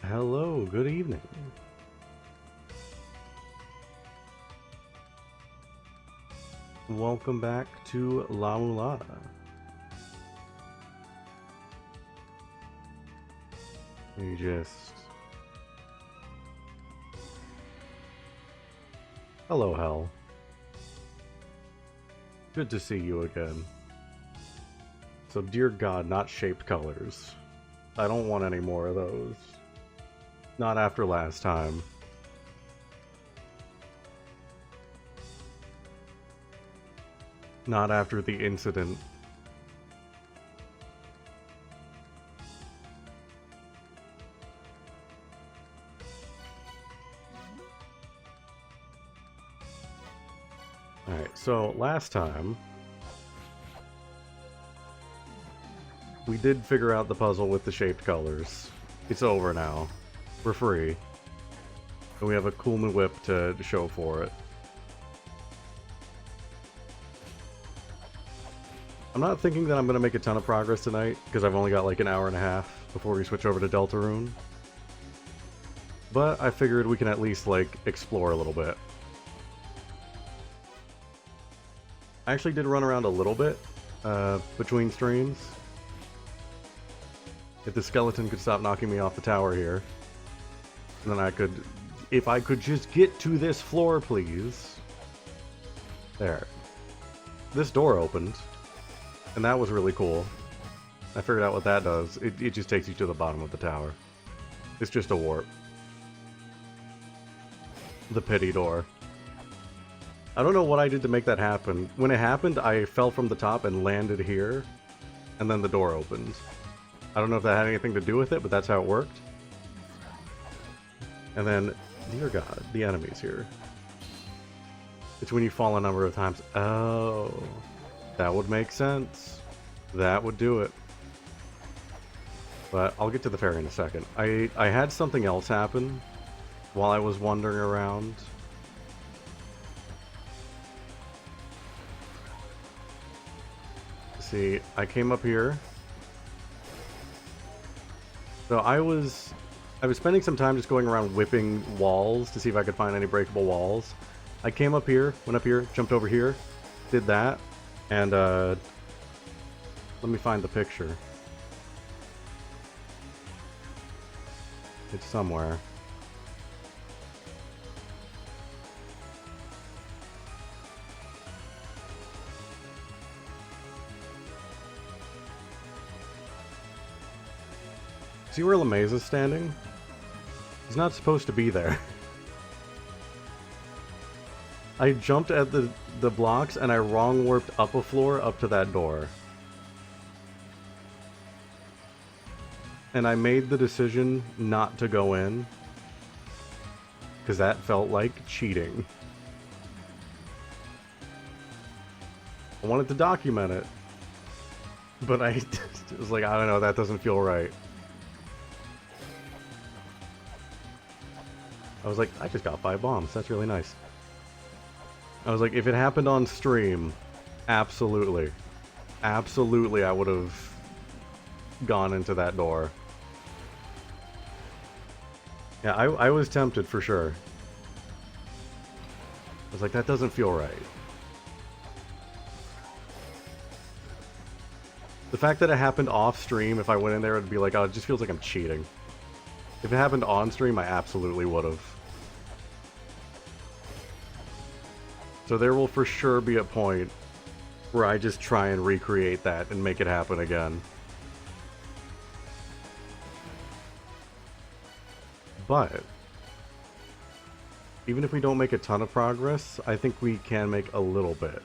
Hello, good evening. Welcome back to La-Mulana. You just... Hello, Hell. Good to see you again. So, dear God, not shaped colors. I don't want any more of those. Not after last time. Not after the incident. Alright, so last time we did figure out the puzzle with the shaped colors. It's over now. We're free. And we have a Coolman whip to show for it. I'm not thinking that I'm going to make a ton of progress tonight, because I've only got like an hour and a half before we switch over to Deltarune. But I figured we can at least, like, explore a little bit. I actually did run around a little bit between streams. If the skeleton could stop knocking me off the tower here. And then I could... If I could just get to this floor, please. There. This door opened. And that was really cool. I figured out what that does. It just takes you to the bottom of the tower. It's just a warp. The pity door. I don't know what I did to make that happen. When it happened, I fell from the top and landed here. And then the door opened. I don't know if that had anything to do with it, but that's how it worked. And then, dear God, the enemies here. It's when you fall a number of times. Oh, that would make sense. That would do it. But I'll get to the fairy in a second. I had something else happen while I was wandering around. See, I came up here. So I was spending some time just going around whipping walls to see if I could find any breakable walls. I came up here, went up here, jumped over here, did that, and let me find the picture. It's somewhere. See where LeMaze is standing? He's not supposed to be there. I jumped at the blocks and I wrong warped up a floor up to that door. And I made the decision not to go in. Because that felt like cheating. I wanted to document it. But I was like, I don't know, that doesn't feel right. I was like, I just got 5 bombs. That's really nice. I was like, if it happened on stream, absolutely. Absolutely, I would have gone into that door. Yeah, I was tempted for sure. I was like, that doesn't feel right. The fact that it happened off stream, if I went in there, it'd be like, oh, it just feels like I'm cheating. If it happened on stream, I absolutely would have. So there will for sure be a point where I just try and recreate that and make it happen again. But even if we don't make a ton of progress, I think we can make a little bit.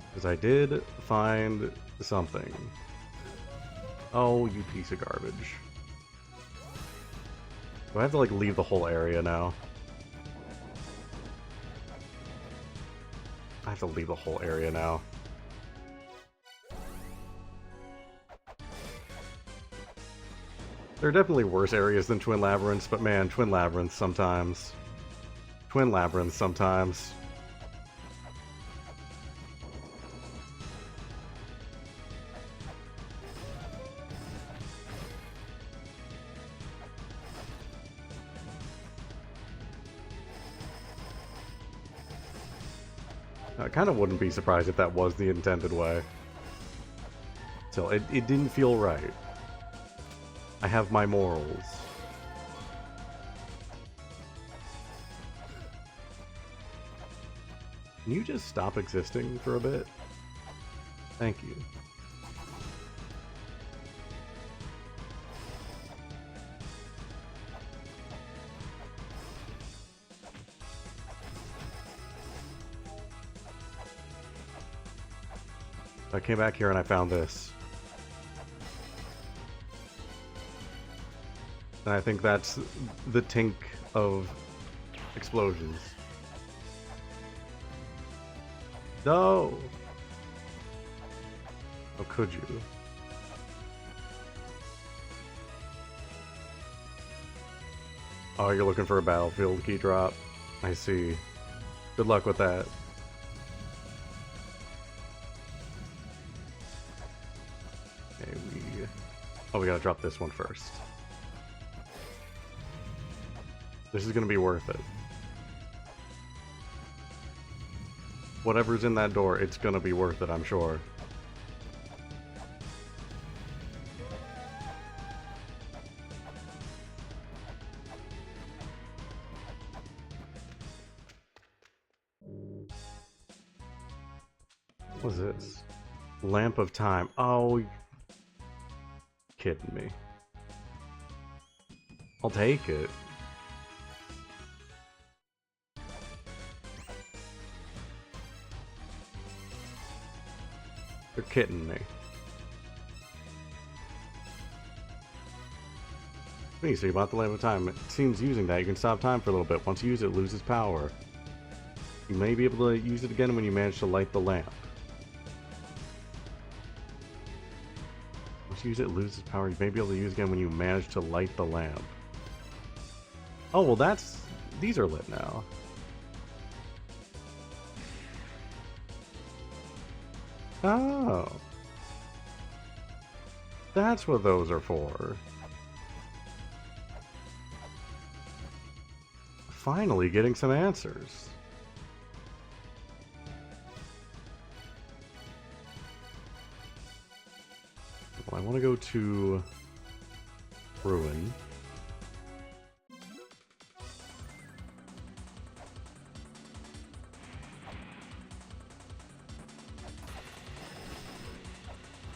Because I did find something. Oh, you piece of garbage. Do I have to, like, leave the whole area now? I have to leave the whole area now. There are definitely worse areas than Twin Labyrinths, but man, Twin Labyrinths sometimes. Twin Labyrinths sometimes. I kind of wouldn't be surprised if that was the intended way. Still, it didn't feel right. I have my morals. Can you just stop existing for a bit? Thank you. I came back here and I found this. And I think that's the tink of explosions. No! How could you? Oh, you're looking for a battlefield key drop. I see. Good luck with that. Okay, we gotta drop this one first. This is gonna be worth it. Whatever's in that door, it's gonna be worth it, I'm sure. What is this? Lamp of Time. Oh, kidding me. I'll take it. You're kidding me. Me, so you bought the Lamp of Time. It seems using that, you can stop time for a little bit. Once you use it, it loses power. You may be able to use it again when you manage to light the lamp. Once you use it, it loses power. You may be able to use it again when you manage to light the lamp. Oh, well that's... These are lit now. Oh. That's what those are for. Finally getting some answers. Well, I want to go to Ruin.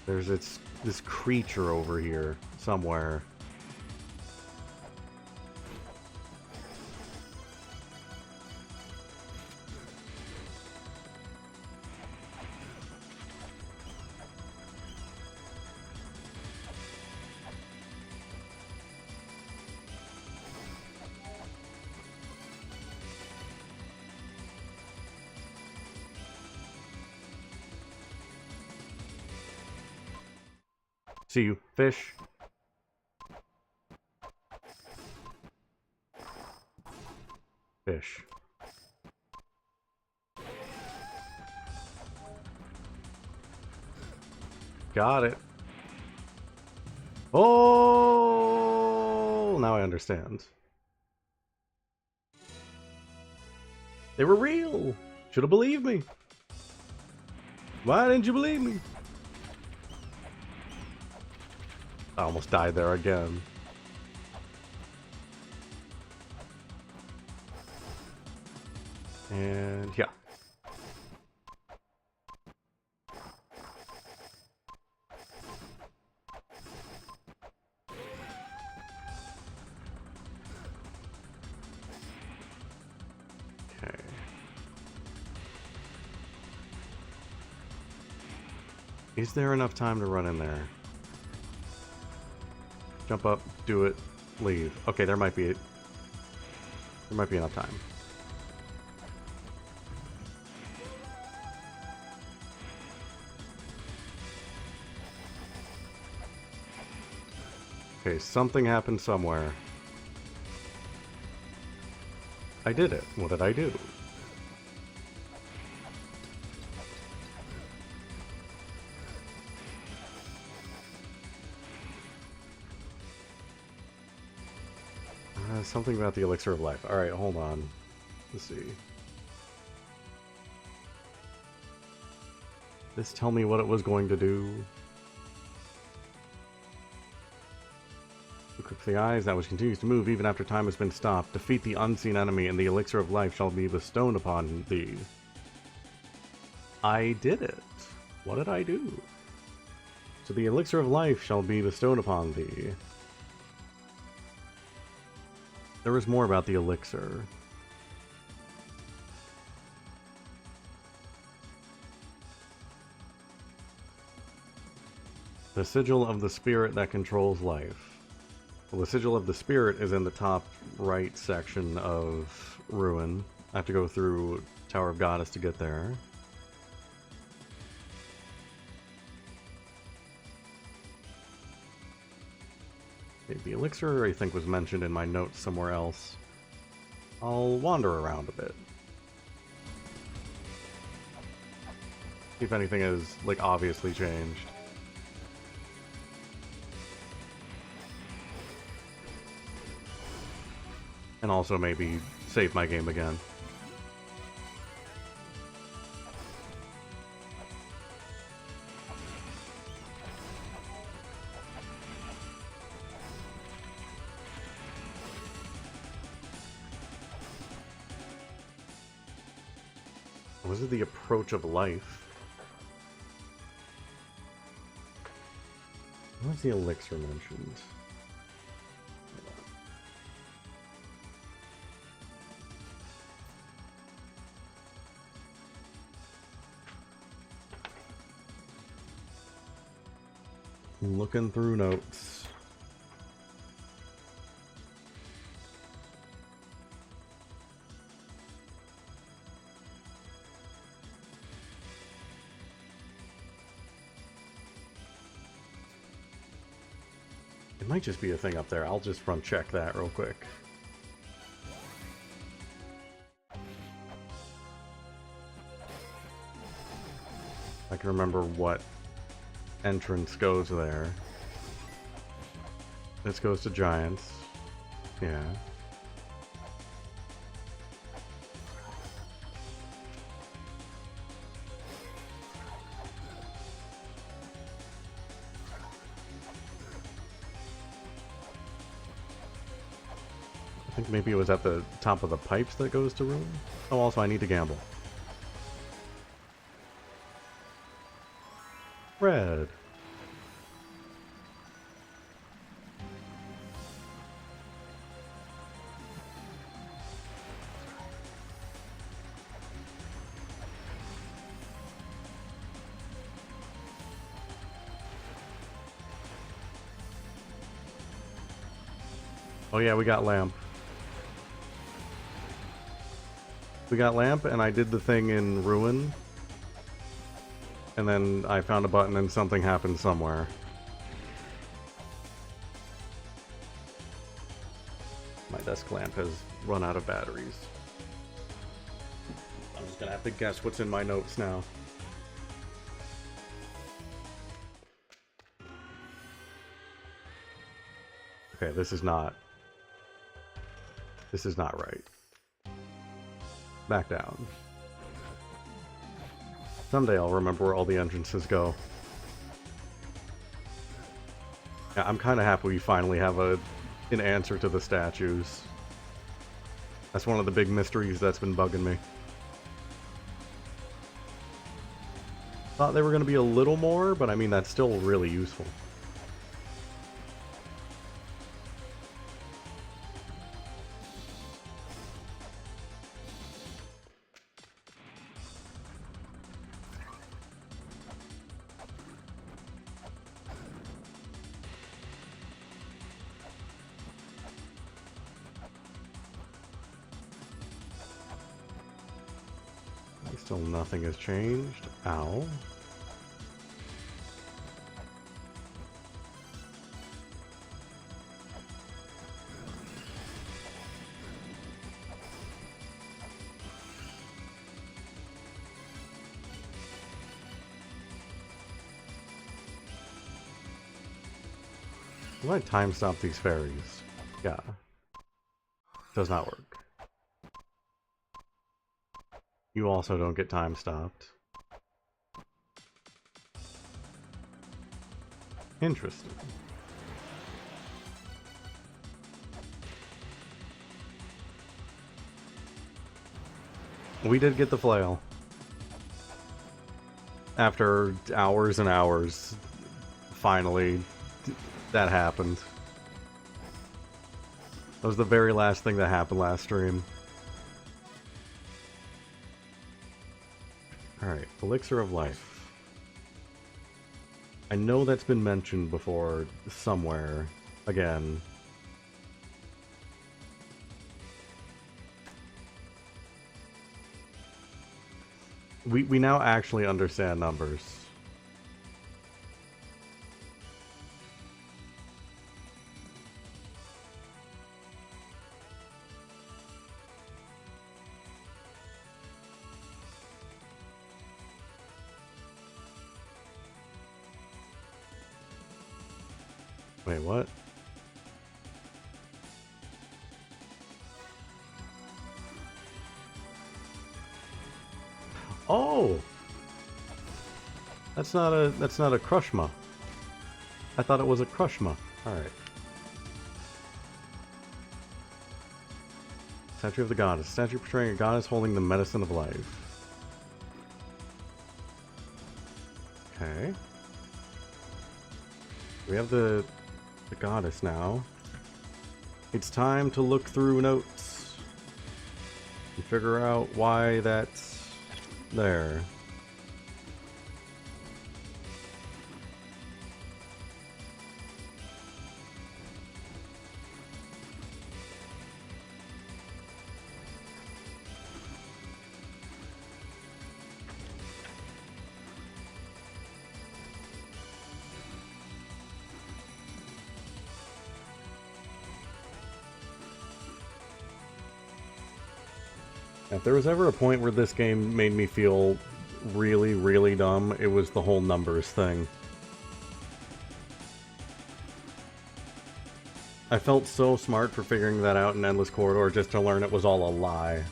There's this creature over here somewhere. See you, fish. Fish. Got it. Oh, now I understand. They were real. Should have believed me. Why didn't you believe me? I almost died there again. And yeah. Okay. Is there enough time to run in there? Jump up, do it, leave. Okay, there might be enough time. Okay, something happened somewhere. I did it. What did I do? Something about the elixir of life. Alright, hold on. Let's see. This tell me what it was going to do. Equip the eyes, that which continues to move even after time has been stopped. Defeat the unseen enemy, and the elixir of life shall be bestowed upon thee. I did it. What did I do? So the elixir of life shall be bestowed upon thee. There was more about the elixir. The sigil of the spirit that controls life. Well, the sigil of the spirit is in the top right section of Ruin. I have to go through Tower of Goddess to get there. Okay, the elixir, I think, was mentioned in my notes somewhere else. I'll wander around a bit. See if anything has, like, obviously changed. And also maybe save my game again. Was it the approach of life? What's the elixir mentioned? Looking through notes. It might just be a thing up there. I'll just run check that real quick. I can remember what entrance goes there. This goes to Giants. Yeah. I think maybe it was at the top of the pipes that goes to Ruin. Oh, also I need to gamble. Red. Oh yeah, we got lamp. We got lamp, and I did the thing in Ruin. And then I found a button and something happened somewhere. My desk lamp has run out of batteries. I'm just gonna have to guess what's in my notes now. Okay, this is not right. Back down. Someday I'll remember where all the entrances go. Yeah, I'm kind of happy we finally have an answer to the statues. That's one of the big mysteries that's been bugging me. Thought they were going to be a little more, but I mean, that's still really useful. Still nothing has changed. Ow. Will I time stop these fairies? Yeah. Does not work. You also don't get time stopped. Interesting. We did get the flail. After hours and hours, finally, that happened. That was the very last thing that happened last stream. Alright, Elixir of Life. I know that's been mentioned before somewhere. Again. We now actually understand numbers. Wait, what? Oh! That's not a Crushma. I thought it was a Crushma. Alright. Statue of the Goddess. Statue portraying a goddess holding the medicine of life. Okay. We have the goddess now. It's time to look through notes and figure out why that's there. If there was ever a point where this game made me feel really, really dumb, it was the whole numbers thing. I felt so smart for figuring that out in Endless Corridor just to learn it was all a lie.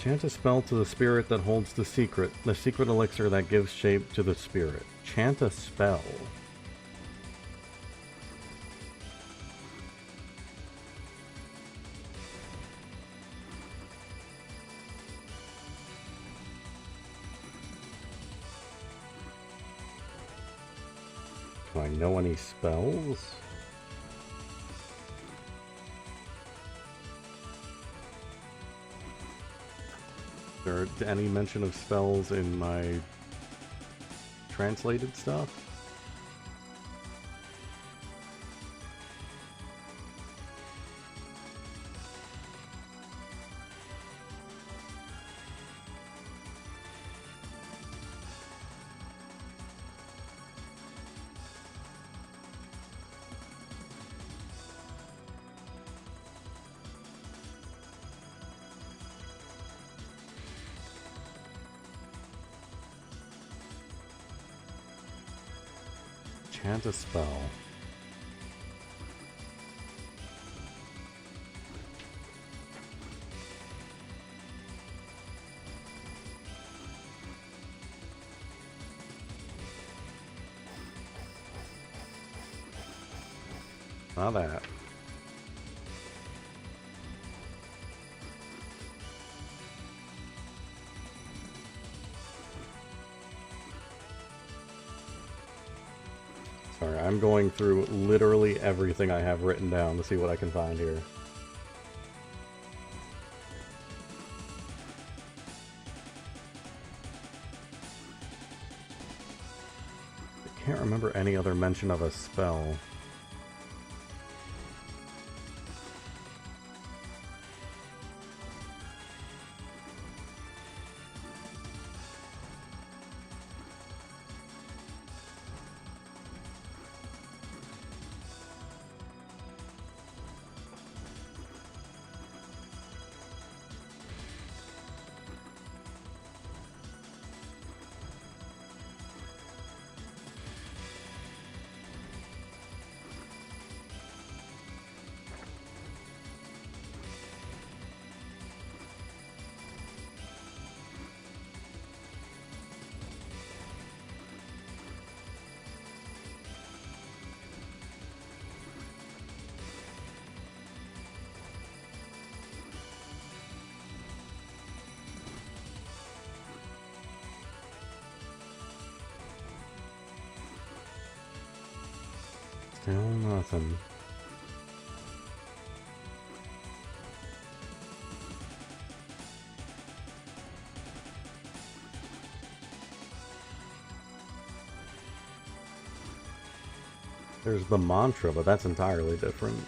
Chant a spell to the spirit that holds the secret elixir that gives shape to the spirit. Chant a spell. Do I know any spells? Is there any mention of spells in my translated stuff? Chant a spell. Not that. Sorry, I'm going through literally everything I have written down to see what I can find here. I can't remember any other mention of a spell. Still nothing. There's the mantra, but that's entirely different.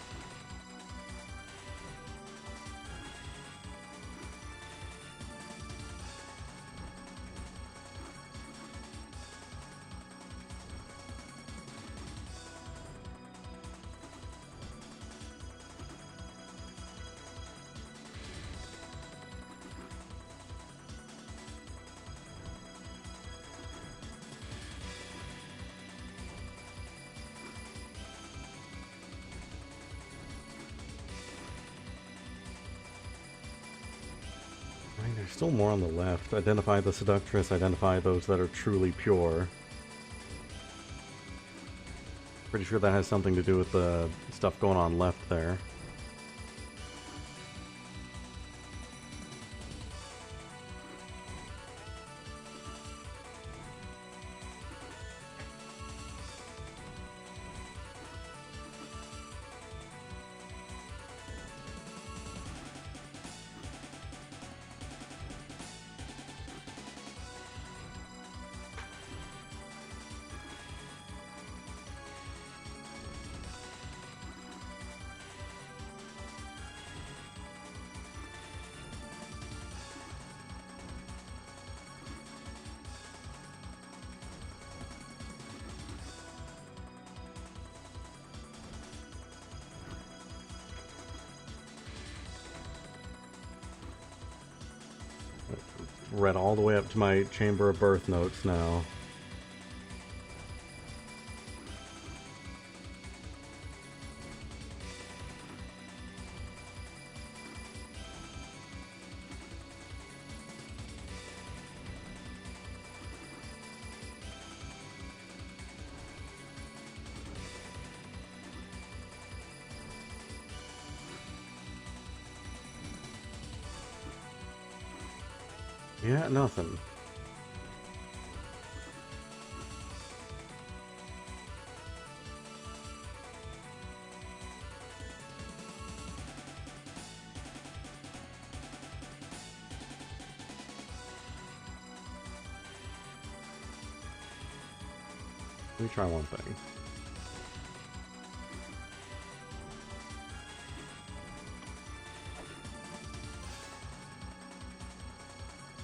There's still more on the left. Identify the seductress, identify those that are truly pure. Pretty sure that has something to do with the stuff going on left there. Read all the way up to my Chamber of Birth notes now. Yeah, nothing. Let me try one thing.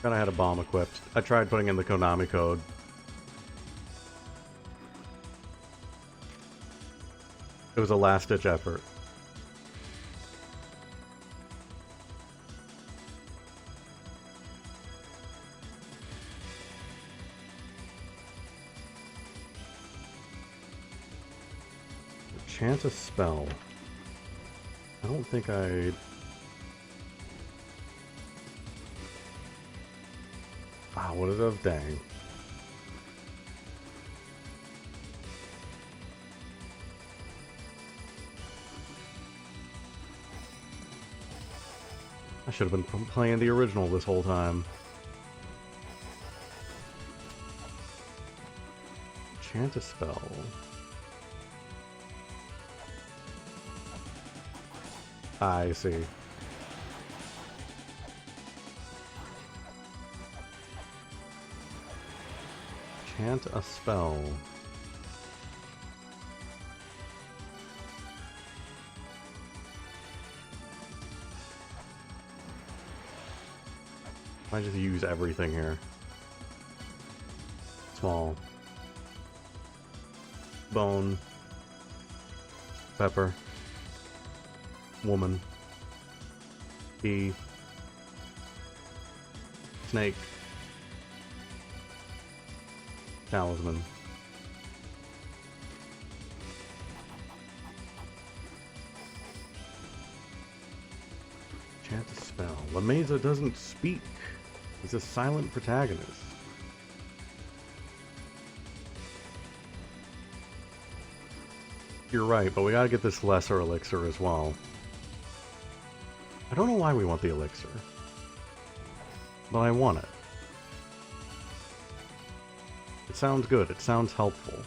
I had a bomb equipped. I tried putting in the Konami code. It was a last-ditch effort. Chant a spell. I don't think I... Ah, what is it? Dang. I should have been playing the original this whole time. Chant a spell. I see. Chant a spell. I just use everything here. Small. Bone. Pepper. Woman. Bee. Snake. Talisman. Chant a spell. La-Mesa doesn't speak. He's a silent protagonist. You're right, but we gotta get this lesser elixir as well. I don't know why we want the elixir, but I want it. It sounds good. It sounds helpful.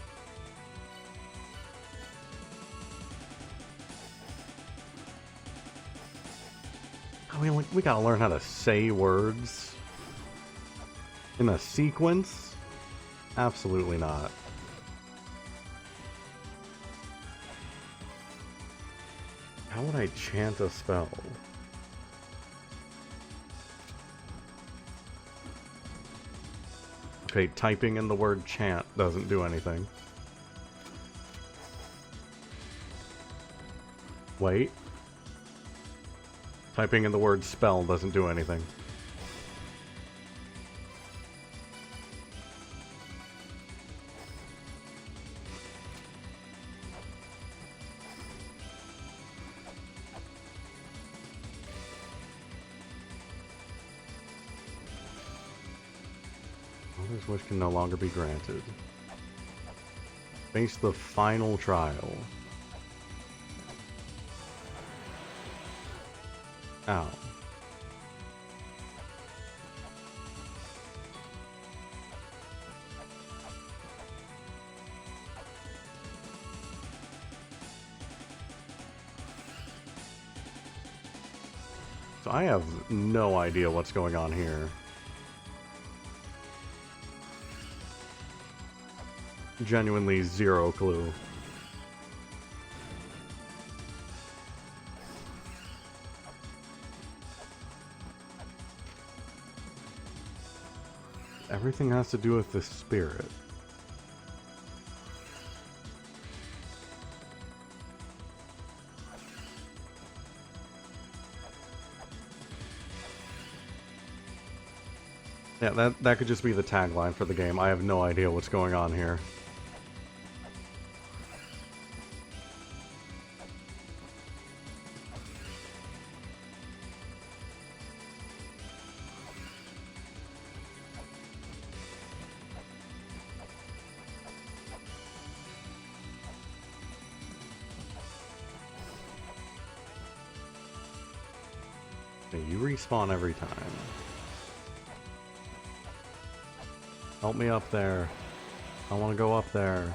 We gotta learn how to say words in a sequence? Absolutely not. How would I chant a spell? Okay, typing in the word chant doesn't do anything. Wait. Typing in the word spell doesn't do anything. Mother's wish can no longer be granted. Face the final trial. Ow. So I have no idea what's going on here. Genuinely zero clue. Everything has to do with the spirit. Yeah, that could just be the tagline for the game. I have no idea what's going on here. You respawn every time. Help me up there. I want to go up there.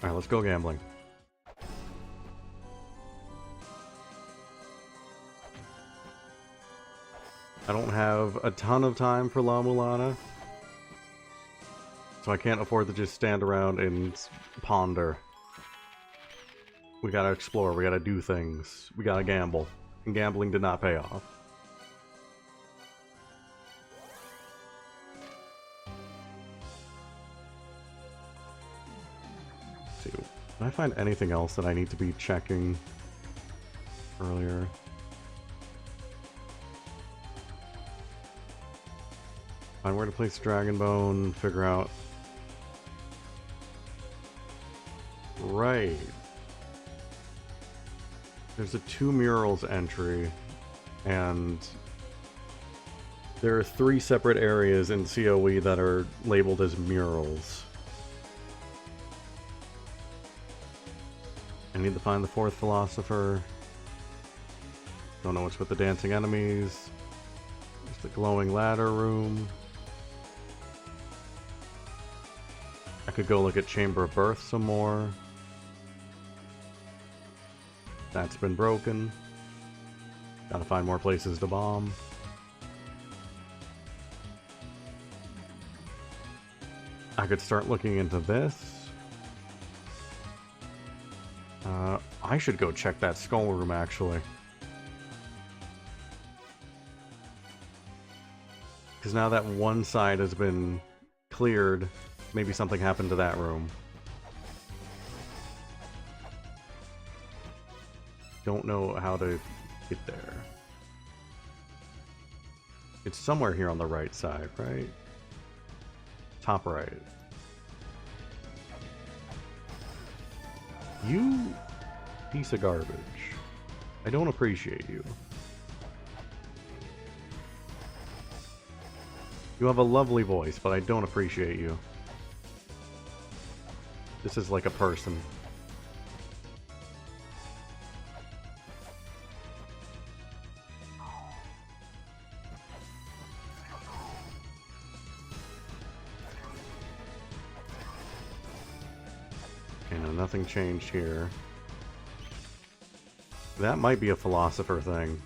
Alright, let's go gambling. I don't have a ton of time for La-Mulana, so I can't afford to just stand around and ponder. We gotta explore, we gotta do things, we gotta gamble. And gambling did not pay off. Let's see, can I find anything else that I need to be checking earlier? Find where to place the Dragon Bone, figure out... Right. There's a 2 murals entry, and there are 3 separate areas in COE that are labeled as murals. I need to find the 4th philosopher. Don't know what's with the dancing enemies. There's the glowing ladder room. I could go look at Chamber of Birth some more. That's been broken. Gotta find more places to bomb. I could start looking into this. I should go check that skull room, actually. Because now that one side has been cleared, maybe something happened to that room. Don't know how to get there. It's somewhere here on the right side, right? Top right. You piece of garbage. I don't appreciate you. You have a lovely voice, but I don't appreciate you. This is like a person. Okay, no, nothing changed here. That might be a philosopher thing.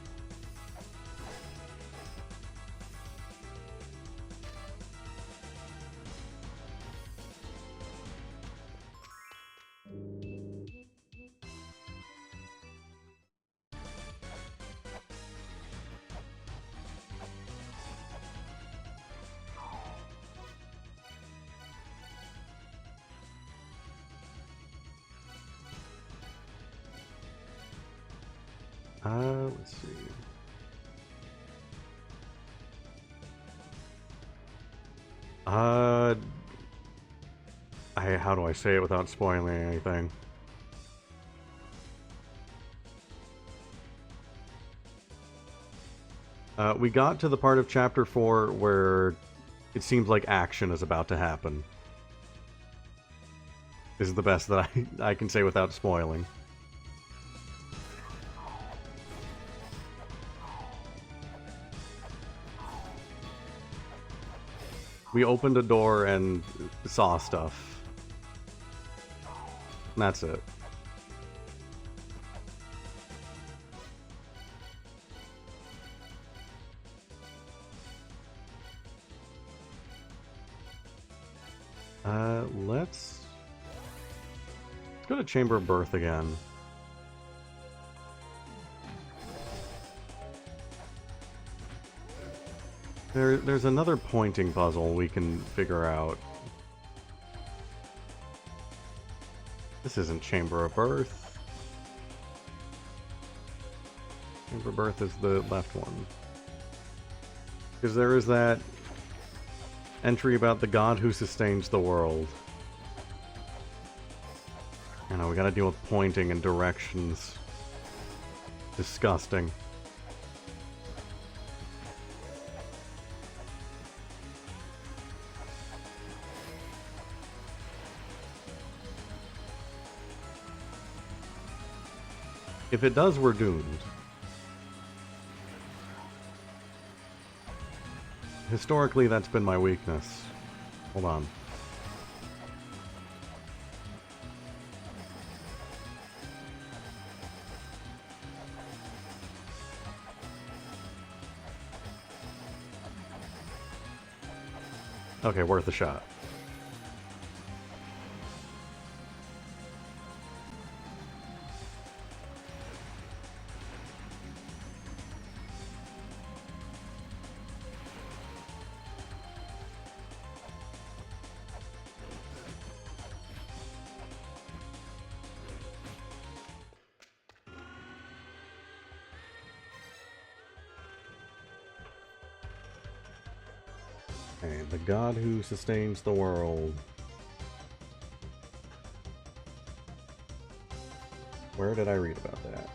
Let's see. How do I say it without spoiling anything? We got to the part of Chapter 4 where it seems like action is about to happen. This is the best that I can say without spoiling. We opened a door and saw stuff. And that's it. Let's go to Chamber of Birth again. There's another pointing puzzle we can figure out. This isn't Chamber of Birth. Chamber of Birth is the left one. Because there is that entry about the god who sustains the world. I know, we gotta deal with pointing and directions. Disgusting. If it does, we're doomed. Historically, that's been my weakness. Hold on. Okay, worth a shot. Okay, the god who sustains the world. Where did I read about that?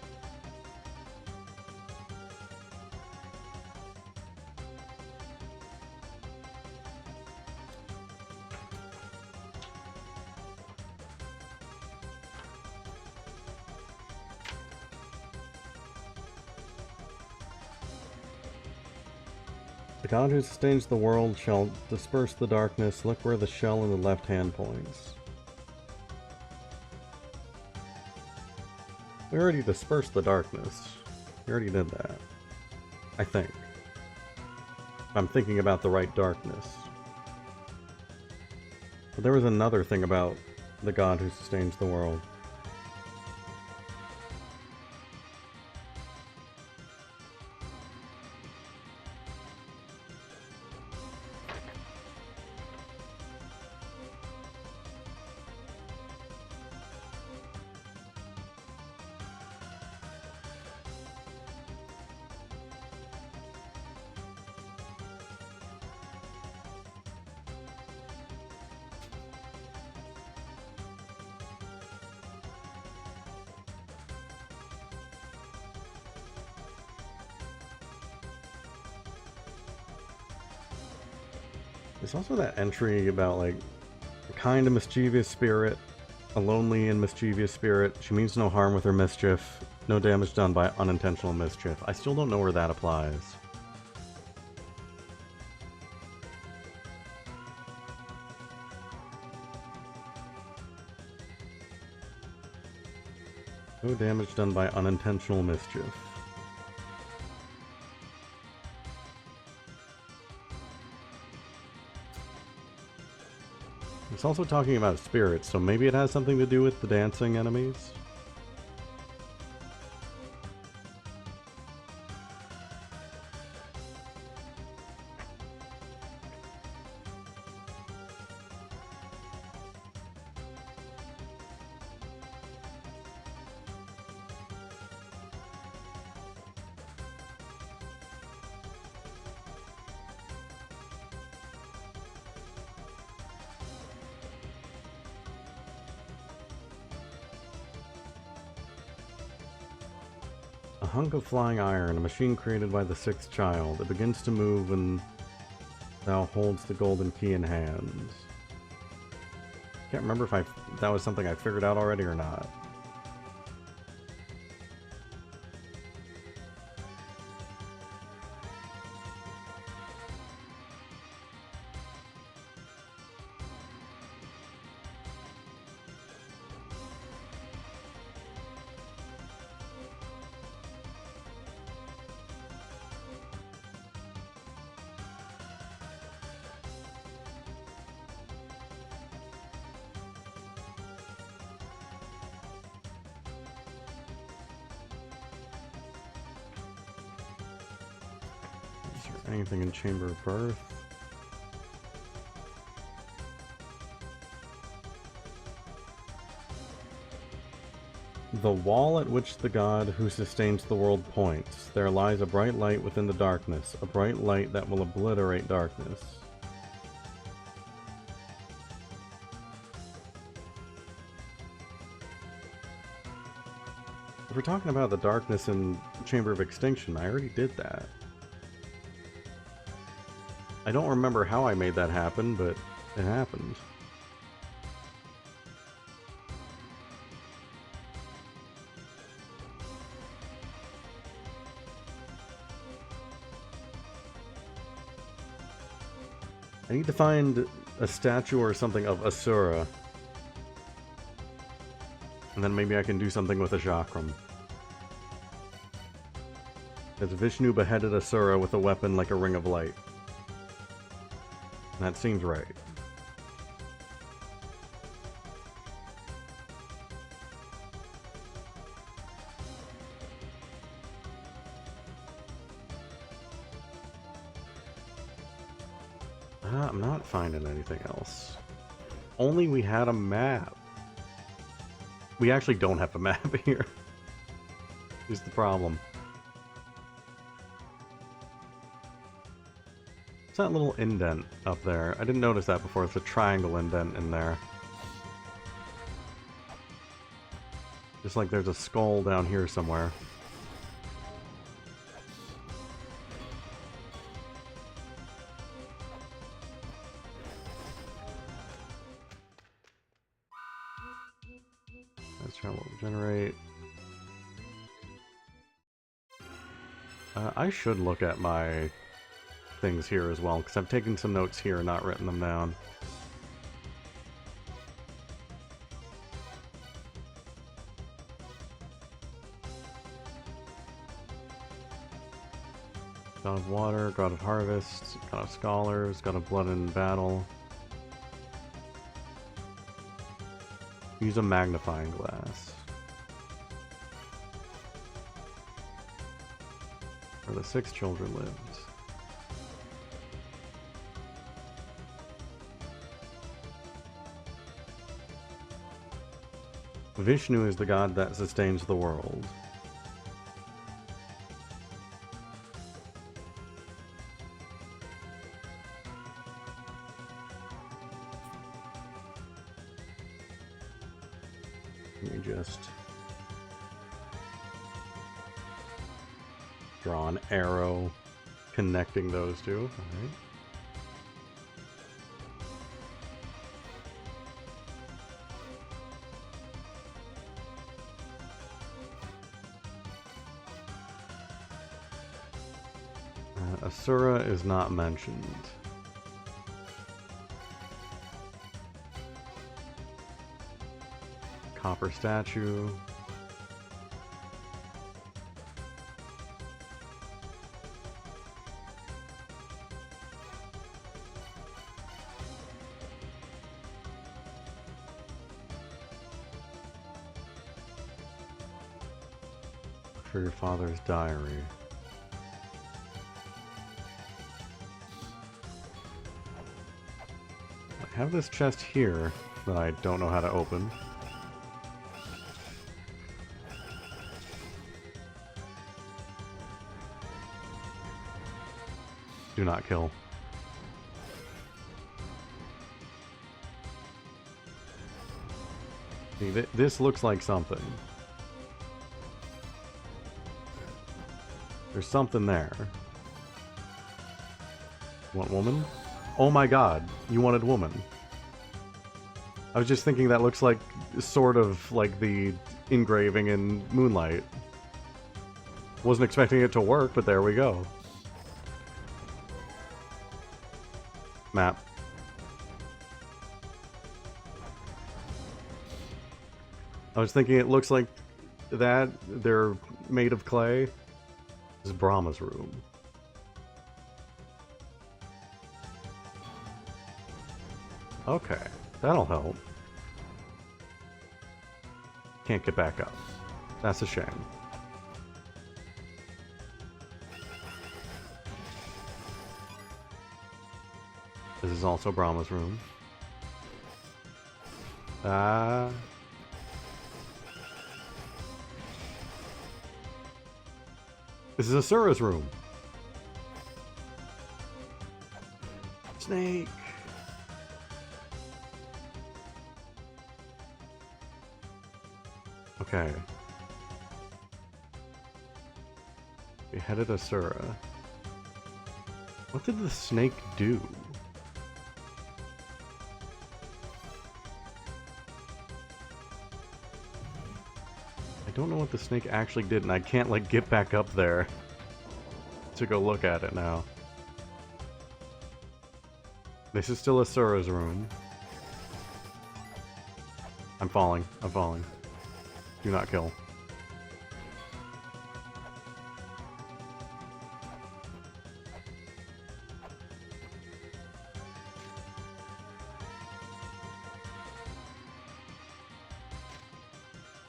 The god who sustains the world shall disperse the darkness. Look where the shell in the left hand points. We already dispersed the darkness. We already did that. I think. I'm thinking about the right darkness. But there was another thing about the god who sustains the world. There's also that entry about, like, a kind of mischievous spirit A lonely and mischievous spirit. She means no harm with her mischief. No damage done by unintentional mischief. I still don't know where that applies. No damage done by unintentional mischief. It's also talking about spirits, so maybe it has something to do with the dancing enemies? A hunk of flying iron, a machine created by the sixth child. It begins to move when thou holds the golden key in hand. Can't remember if that was something I figured out already or not. Anything in Chamber of Birth? The wall at which the god who sustains the world points. There lies a bright light within the darkness, a bright light that will obliterate darkness. If we're talking about the darkness in Chamber of Extinction, I already did that. I don't remember how I made that happen, but it happened. I need to find a statue or something of Asura. And then maybe I can do something with a chakram. Because Vishnu beheaded Asura with a weapon like a ring of light. That seems right. I'm not finding anything else. Only we had a map. We actually don't have a map here. Is the problem. It's that little indent up there. I didn't notice that before. It's a triangle indent in there. Just like there's a skull down here somewhere. Let's try to generate. I should look at my things here as well, because I've taken some notes here and not written them down. God of Water, God of Harvest, God of Scholars, God of Blood and Battle. Use a magnifying glass. Where the 6 children lived. Vishnu is the god that sustains the world. Let me just draw an arrow connecting those two. All right. Asura is not mentioned. Copper statue. For your father's diary. I have this chest here that I don't know how to open. Do not kill. See, this looks like something. There's something there. Want woman? Oh my god, you wanted woman. I was just thinking that looks like sort of like the engraving in Moonlight. Wasn't expecting it to work, but there we go. Map. I was thinking it looks like that. They're made of clay. This is Brahma's room. Okay, that'll help. Can't get back up. That's a shame. This is also Brahma's room. This is Asura's room. Snake. Okay. Beheaded Asura. What did the snake do? I don't know what the snake actually did, and I can't, like, get back up there to go look at it now. This is still Asura's room. I'm falling. I'm falling. Do not kill.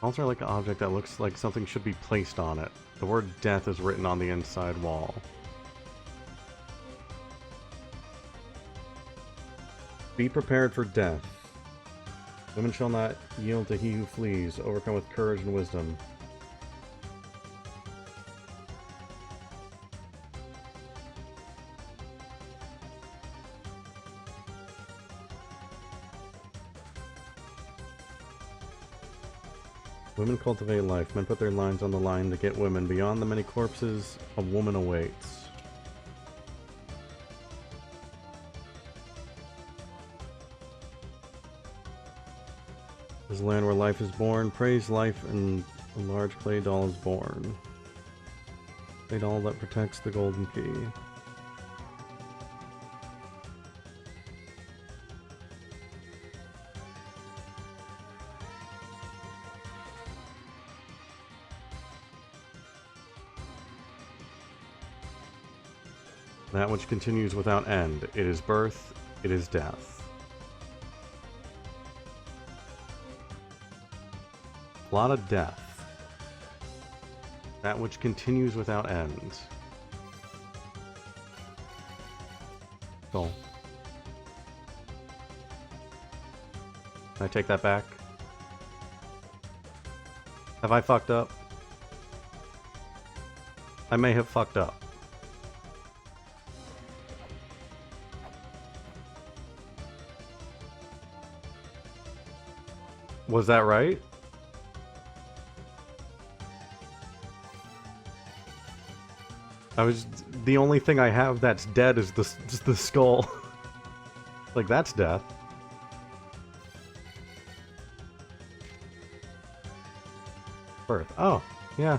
Also, I like an object that looks like something should be placed on it. The word death is written on the inside wall. Be prepared for death. Women shall not yield to he who flees, overcome with courage and wisdom. Women cultivate life. Men put their lives on the line to get women. Beyond the many corpses, a woman awaits. This land where life is born. Praise life, and a large clay doll is born. Clay doll that protects the golden key. That which continues without end. It is birth, it is death. A lot of death. That which continues without end. Cool. Can I take that back? Have I fucked up? I may have fucked up. Was that right? The only thing I have that's dead is the skull. Like, that's death. Birth. Oh, yeah.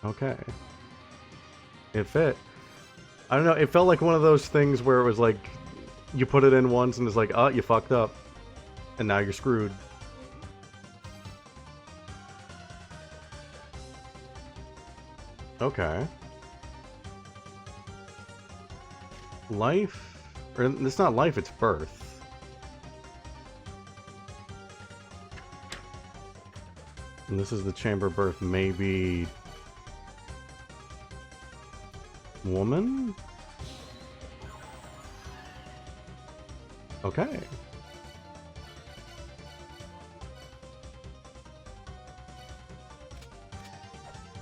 Okay. It fit. I don't know, it felt like one of those things where it was like, you put it in once and it's like, oh, you fucked up. And now you're screwed. Okay. Life? Or, it's not life, it's birth. And this is the chamber of birth, maybe... woman? Okay.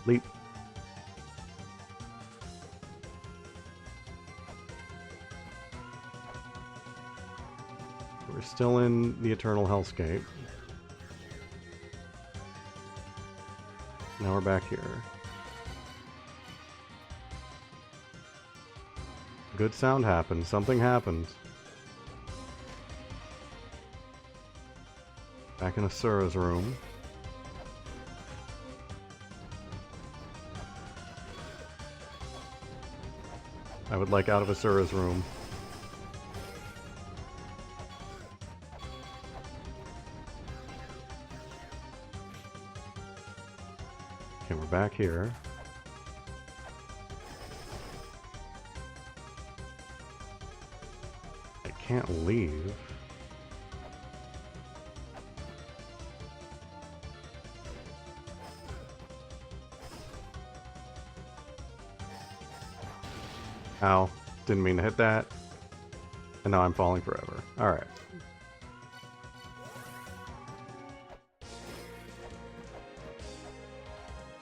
Leap. We're still in the eternal hellscape. Now we're back here. Good sound happened. Something happened. Back in Asura's room. I would like out of Asura's room. Okay, we're back here. I can't leave. Ow. Didn't mean to hit that. And now I'm falling forever. Alright.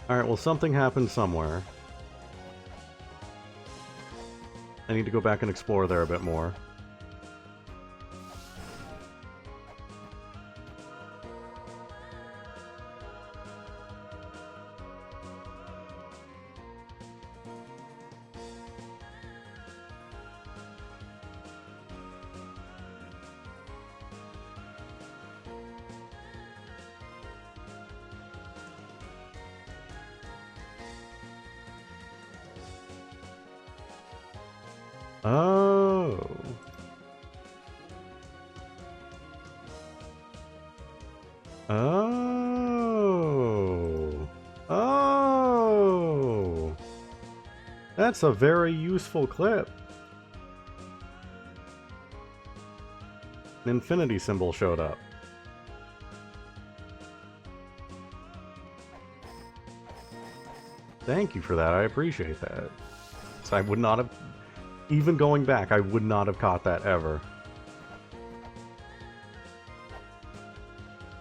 Alright, well something happened somewhere. I need to go back and explore there a bit more. Oh. Oh. Oh. That's a very useful clip. An infinity symbol showed up. Thank you for that. I appreciate that. So I would not have... Even going back, I would not have caught that ever.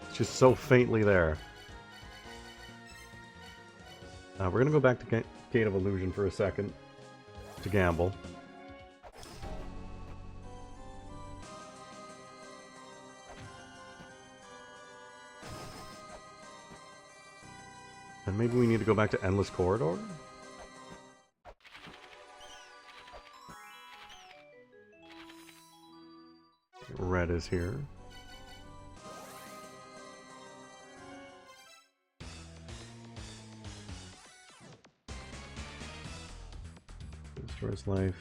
It's just so faintly there. We're going to go back to Gate of Illusion for a second to gamble. And maybe we need to go back to Endless Corridor? Red is here. Destroys life.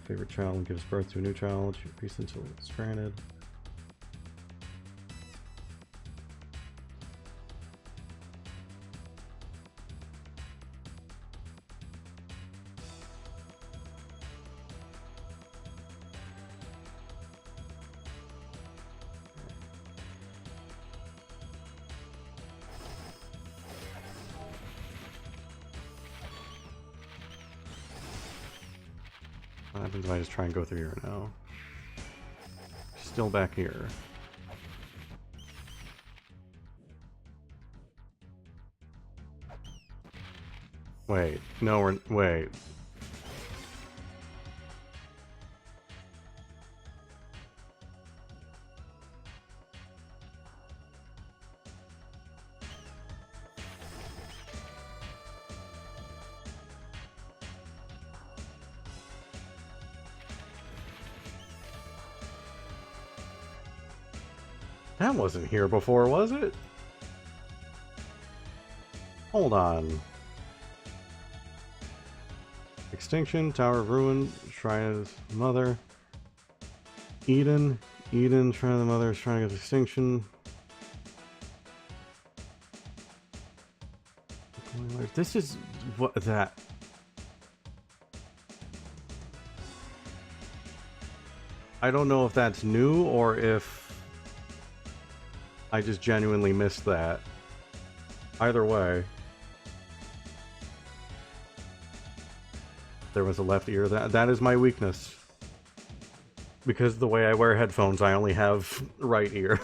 Favorite child and gives birth to a new child. Shoot peace until it's stranded. What happens if I just try and go through here now? Still back here. Wait, no, wait. That wasn't here before, was it? Hold on. Extinction, Tower of Ruin, Shrine of the Mother. Eden, Shrine of the Mother, Shrine of Extinction. This is what that. I don't know if that's new or if I just genuinely missed that. Either way. There was a left ear. That is my weakness. Because the way I wear headphones, I only have right ear.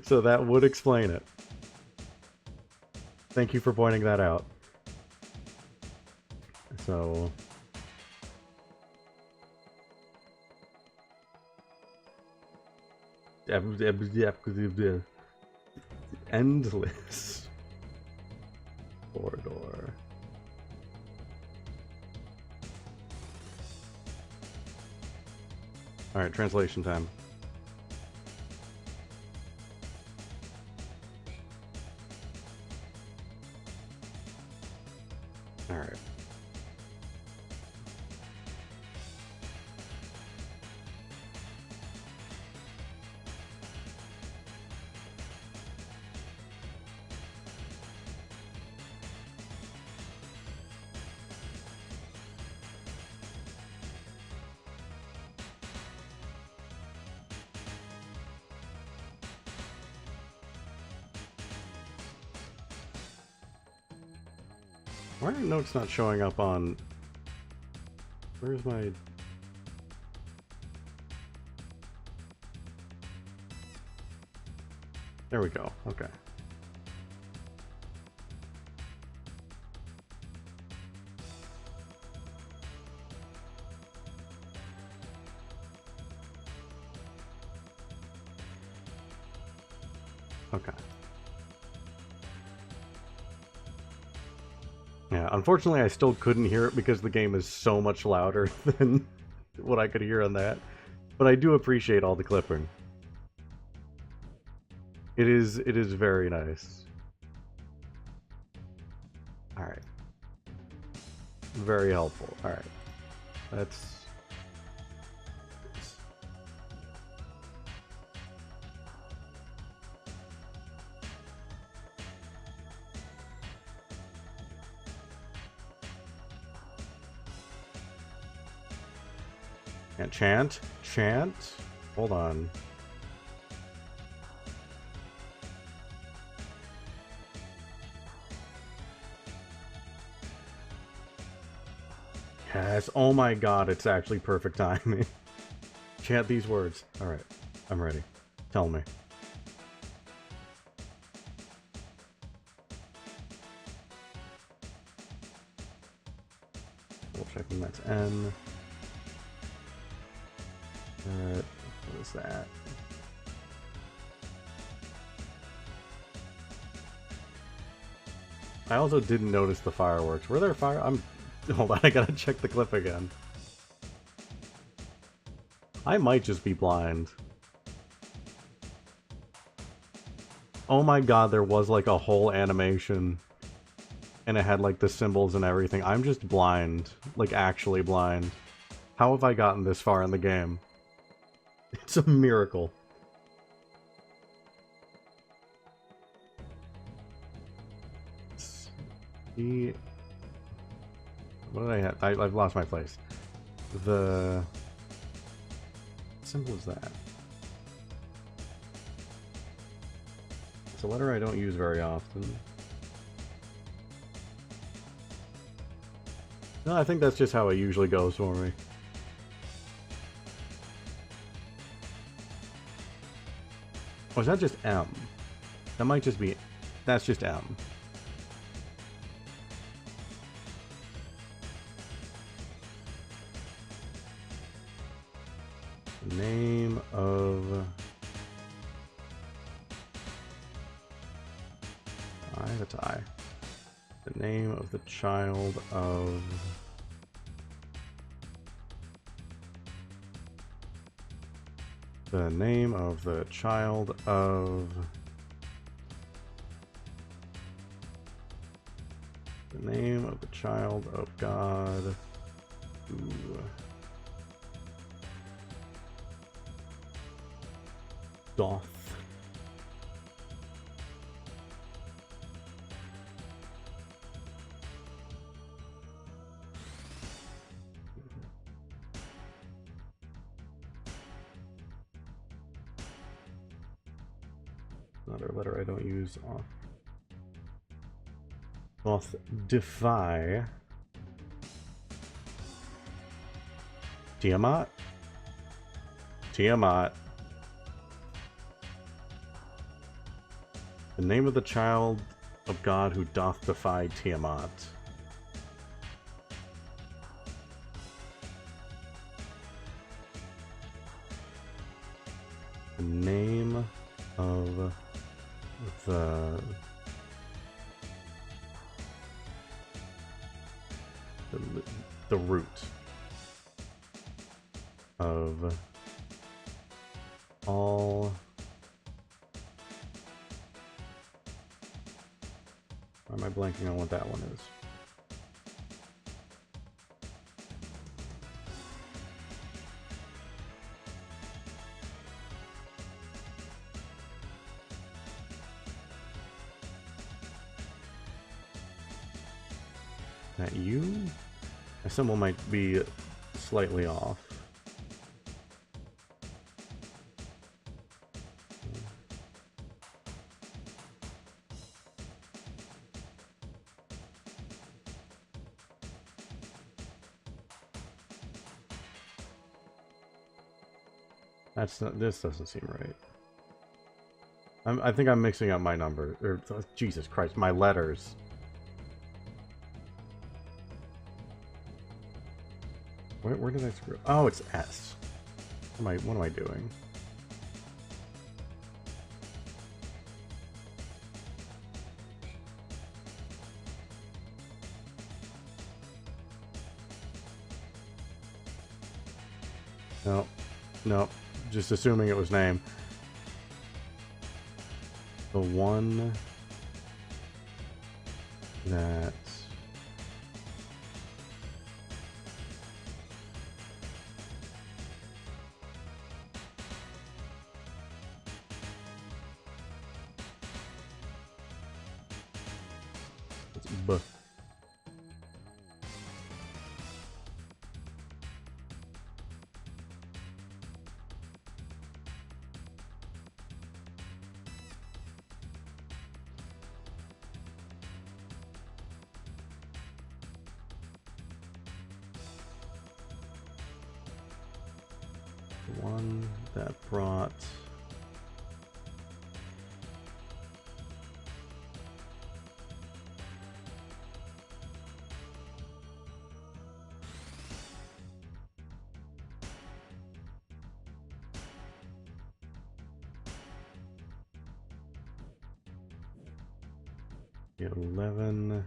So that would explain it. Thank you for pointing that out. So... endless corridor. Alright, translation time. Alright. Why are notes not showing up on... Where's my... There we go, okay. Okay. Yeah, unfortunately I still couldn't hear it because the game is so much louder than what I could hear on that. But I do appreciate all the clipping. It is very nice. Alright. Very helpful. Alright. That's... Can't chant? Chant? Hold on. Yes, oh my god, it's actually perfect timing. Chant these words. Alright, I'm ready. Tell me. Double checking that's N. What is that? I also didn't notice the fireworks. Were there fire? Hold on, I gotta check the clip again. I might just be blind. Oh my god, there was like a whole animation. And it had like the symbols and everything. I'm just blind. Like actually blind. How have I gotten this far in the game? It's a miracle. What did I have? I've lost my place. The... What symbol is that? It's a letter I don't use very often. No, I think that's just how it usually goes for me. Or is that just M? That might just be... That's just M. The name of... That's I. The name of the child of... The name of the child of... The name of the child of God who doth another letter I don't use off. Doth defy Tiamat? Tiamat. The name of the child of God who doth defy Tiamat. The name of the root of all why am I blanking on what that one is? That you? My symbol might be slightly off. That's not, this doesn't seem right. I think I'm mixing up my number, or Jesus Christ, my letters. Where did I screw? Oh, it's S. What am I doing? No, no, just assuming it was name. The one that it's B. One that brought the 11.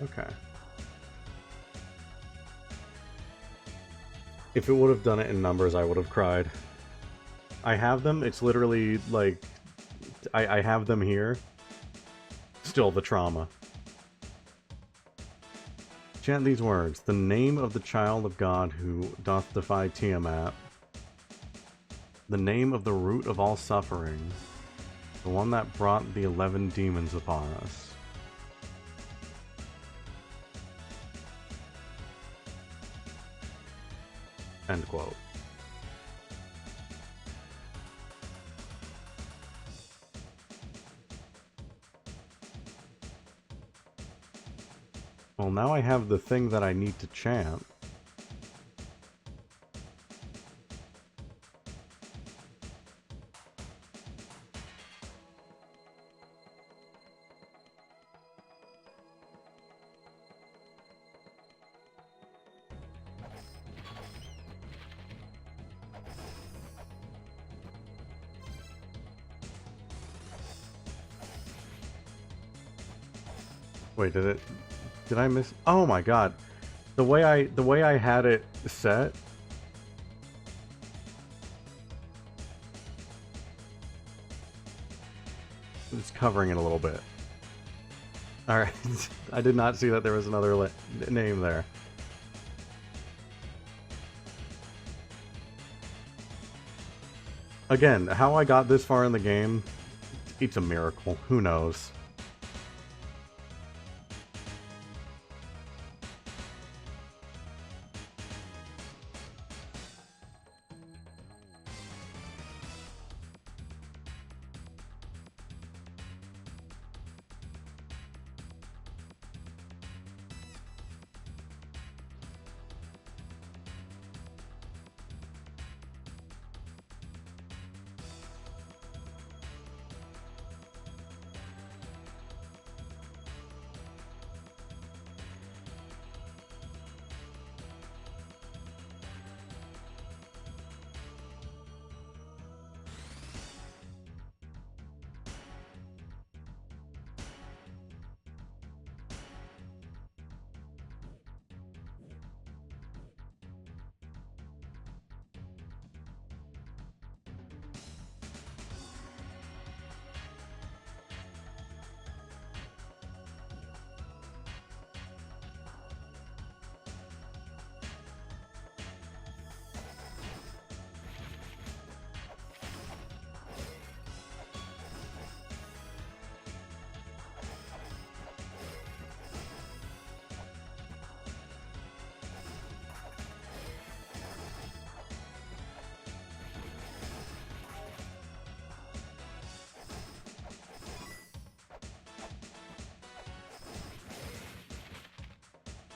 Okay. If it would have done it in numbers, I would have cried. I have them. It's literally like I have them here. Still the trauma. Chant these words. The name of the child of God who doth defy Tiamat. The name of the root of all suffering. The one that brought the 11 demons upon us. End quote. Well, now I have the thing that I need to chant. Wait, did I miss? Oh my god. The way I had it set. It's covering it a little bit. Alright. I did not see that there was another name there. Again, how I got this far in the game, it's a miracle. Who knows?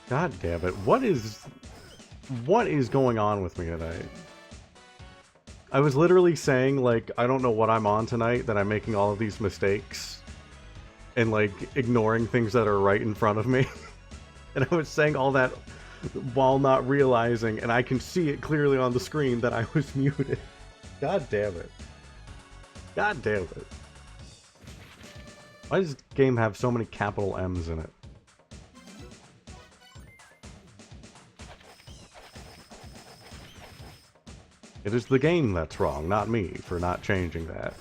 God damn it. What is going on with me tonight? I was literally saying, like, I don't know what I'm on tonight, that I'm making all of these mistakes. And, like, ignoring things that are right in front of me. And I was saying all that while not realizing, and I can see it clearly on the screen that I was muted. God damn it. God damn it. Why does this game have so many capital M's in it? It is the game that's wrong, not me, for not changing that.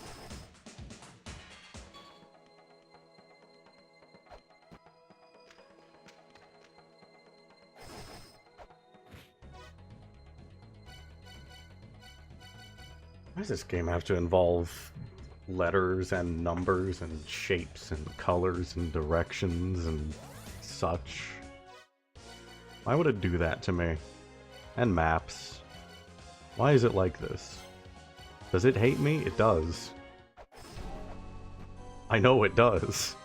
Why does this game have to involve letters and numbers and shapes and colors and directions and such? Why would it do that to me? And maps. Why is it like this? Does it hate me? It does. I know it does.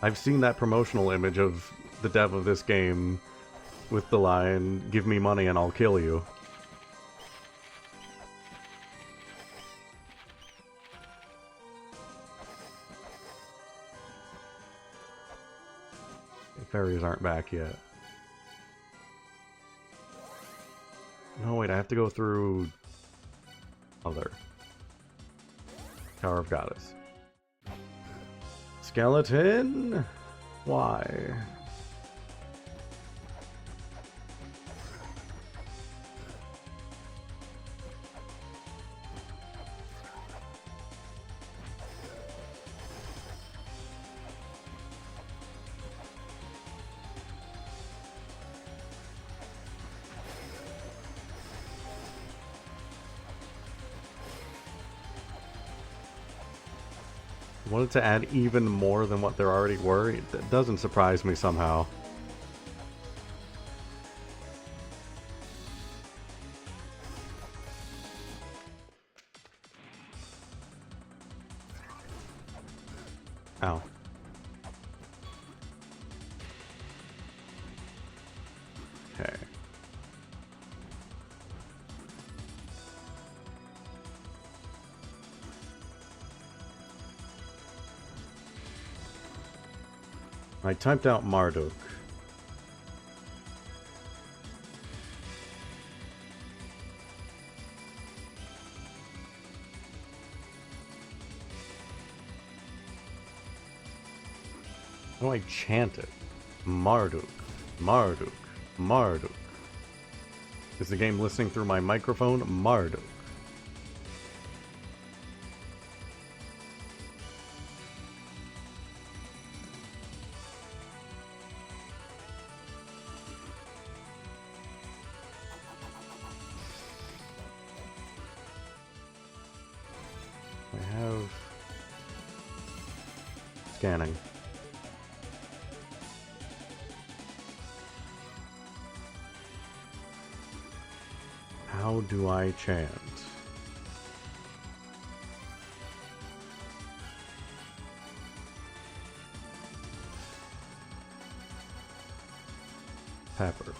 I've seen that promotional image of the dev of this game with the line, "Give me money and I'll kill you." The fairies aren't back yet. No, wait, I have to go through other. Tower of Goddess. Skeleton? Why? Wanted to add even more than what there already were. It doesn't surprise me somehow. Ow. Okay. I typed out Marduk. How do I chant it? Marduk, Marduk, Marduk. Is the game listening through my microphone? Marduk. I have... scanning. How do I chant? Pepper.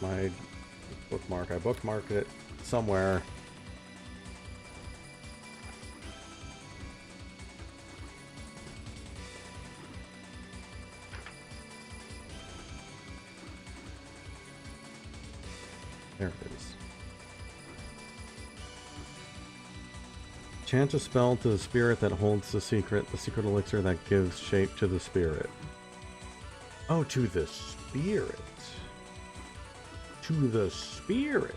My bookmark. I bookmarked it somewhere. There it is. Chant a spell to the spirit that holds the secret elixir that gives shape to the spirit. Oh, to the spirit. To the spirit.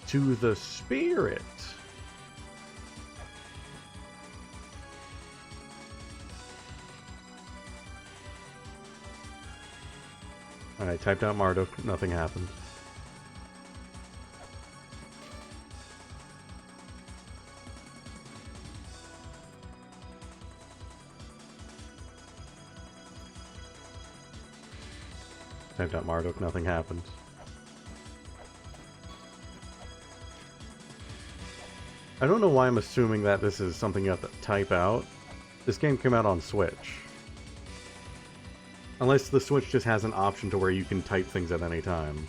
To the spirit. Alright, typed out Marduk, nothing happened. Typed out Marduk, nothing happened. I don't know why I'm assuming that this is something you have to type out. This game came out on Switch. Unless the Switch just has an option to where you can type things at any time.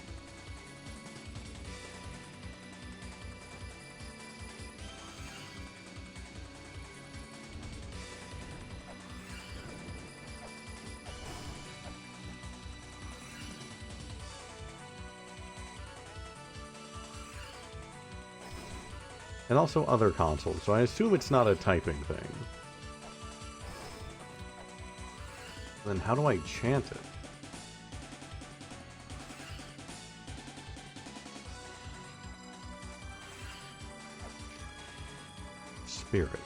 And also other consoles, so I assume it's not a typing thing. Then how do I chant it? Spirit.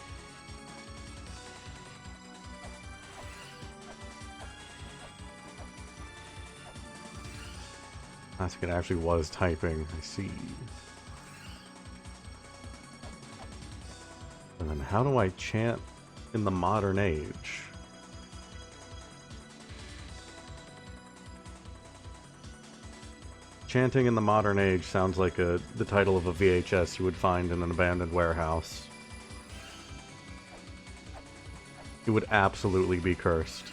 Classic, it actually was typing, I see. And then how do I chant in the modern age? Chanting in the modern age sounds like the title of a VHS you would find in an abandoned warehouse. It would absolutely be cursed.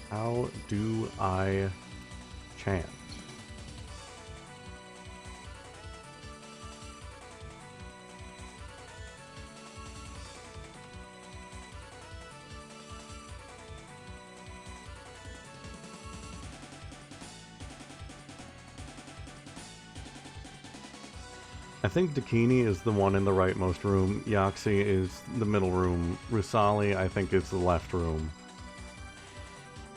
How do I chant? I think Dakini is the one in the rightmost room, Yaxi is the middle room, Rusali I think is the left room.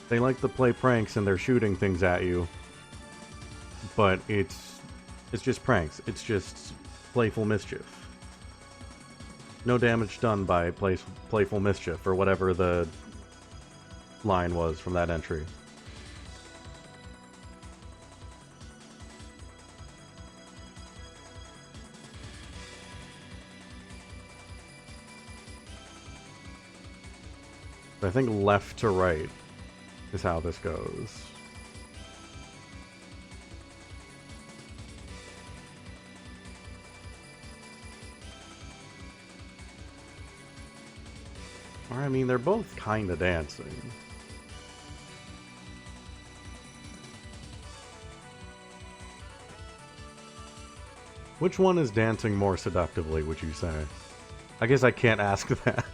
They like to play pranks and they're shooting things at you, but it's just pranks, it's just playful mischief. No damage done by playful mischief, or whatever the line was from that entry. I think left to right is how this goes. Or, I mean, they're both kind of dancing. Which one is dancing more seductively, would you say? I guess I can't ask that.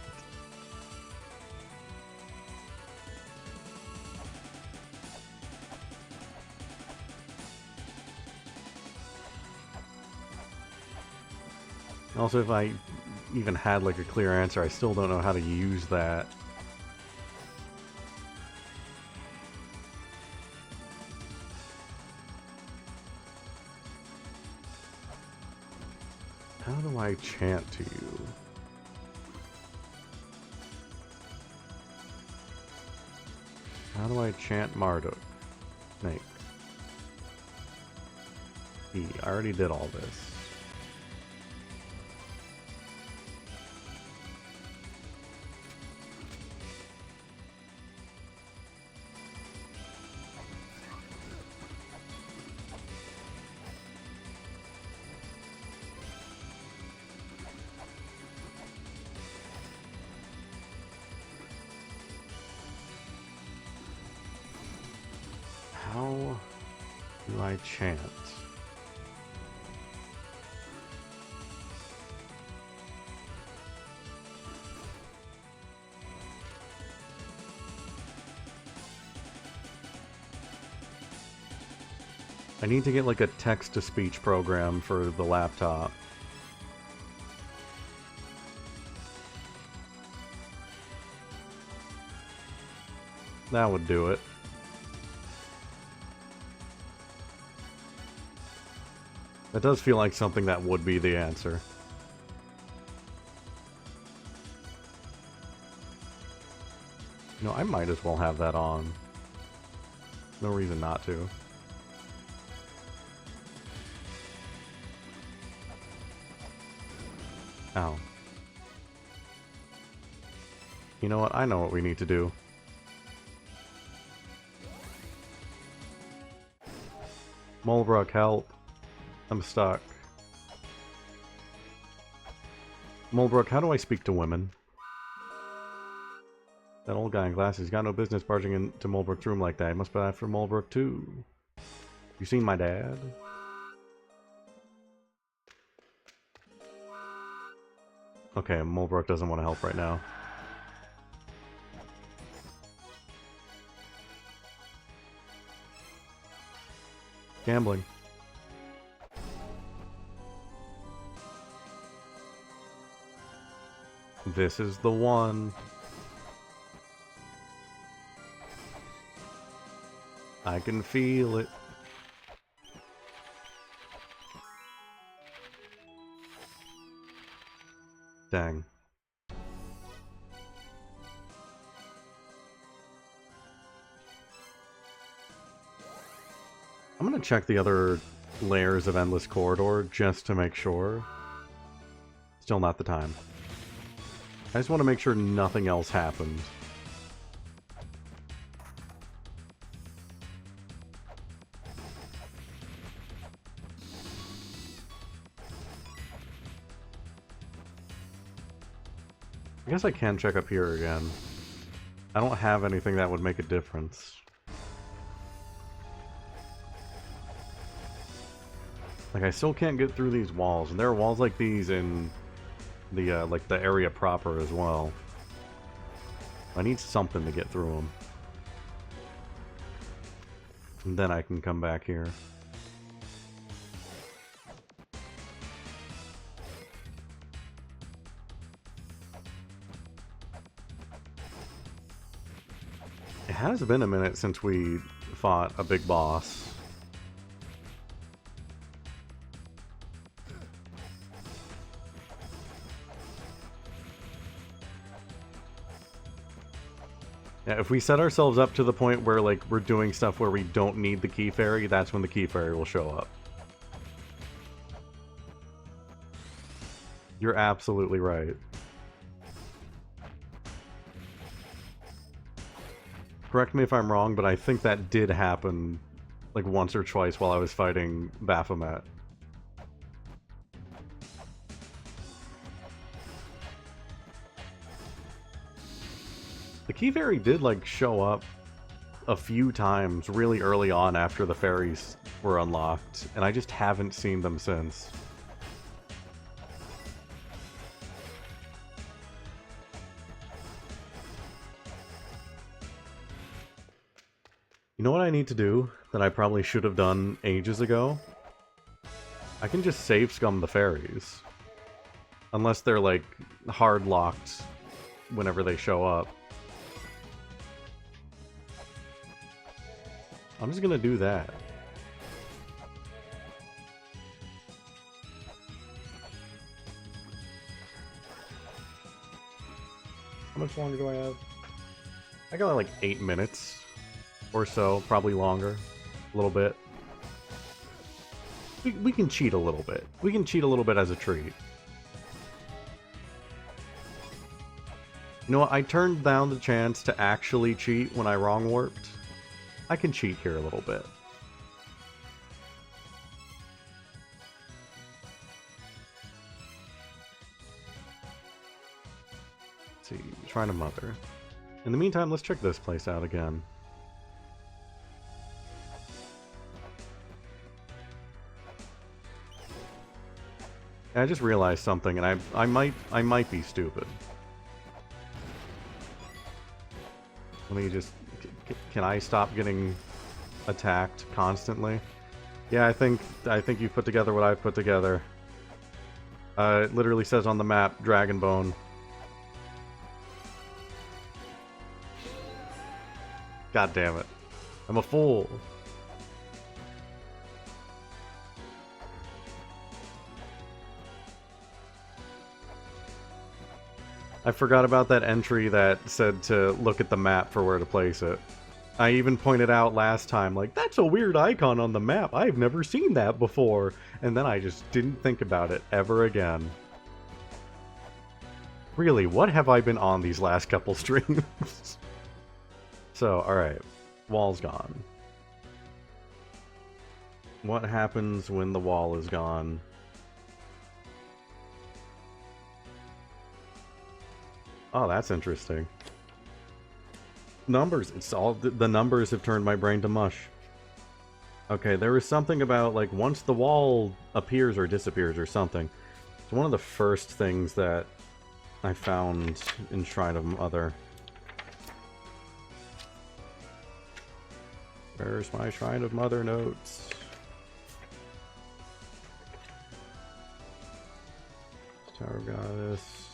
Also, if I even had like a clear answer, I still don't know how to use that. How do I chant to you? How do I chant Marduk? Snake. I already did all this. How do I chant? I need to get like a text-to-speech program for the laptop. That would do it. That does feel like something that would be the answer. You know, I might as well have that on. No reason not to. Ow. You know what? I know what we need to do. Mulbrook, help. I'm stuck. Mulbrook, how do I speak to women? That old guy in glasses got no business barging into Mulbrook's room like that. He must be after Mulbrook too. You seen my dad? Okay, Mulbrook doesn't want to help right now. Gambling. This is the one. I can feel it. Dang. I'm gonna check the other layers of Endless Corridor just to make sure. Still not the time. I just want to make sure nothing else happened. I guess I can check up here again. I don't have anything that would make a difference. Like, I still can't get through these walls, and there are walls like these in the, like, the area proper as well. I need something to get through them. And then I can come back here. It has been a minute since we fought a big boss. Yeah, if we set ourselves up to the point where, like, we're doing stuff where we don't need the key fairy, that's when the key fairy will show up. You're absolutely right. Correct me if I'm wrong, but I think that did happen, like, once or twice while I was fighting Baphomet. The Key Fairy did, like, show up a few times really early on after the fairies were unlocked, and I just haven't seen them since. You know what I need to do that I probably should have done ages ago? I can just save scum the fairies. Unless they're, like, hard locked whenever they show up. I'm just gonna do that. How much longer do I have? I got like 8 minutes or so, probably longer. A little bit. We can cheat a little bit. We can cheat a little bit as a treat. You know what? I turned down the chance to actually cheat when I wrong warped. I can cheat here a little bit. Let's see, Shrine of Mother. In the meantime, let's check this place out again. I just realized something, and I might be stupid. Let me just... Can I stop getting attacked constantly? Yeah, I think you've put together what I've put together. It literally says on the map, Dragon Bone. God damn it. I'm a fool. I forgot about that entry that said to look at the map for where to place it. I even pointed out last time, like, that's a weird icon on the map. I've never seen that before. And then I just didn't think about it ever again. Really, what have I been on these last couple streams? So, alright. Wall's gone. What happens when the wall is gone? Oh, that's interesting. Numbers. It's all... The numbers have turned my brain to mush. Okay, there was something about, like, once the wall appears or disappears or something. It's one of the first things that I found in Shrine of Mother. Where's my Shrine of Mother notes? Tower Goddess.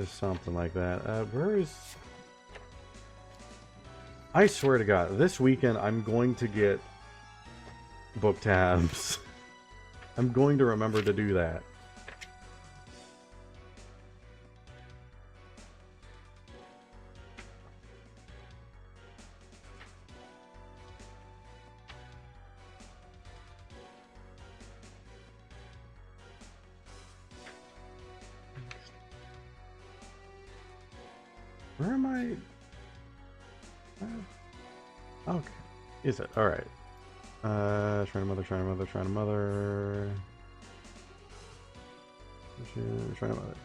Something like that. Where is... I swear to God, this weekend I'm going to get book tabs. I'm going to remember to do that. Where am I? Okay. Is it? Alright. Shrine of Mother, Shrine of Mother, Shrine of Mother. Shrine of Mother.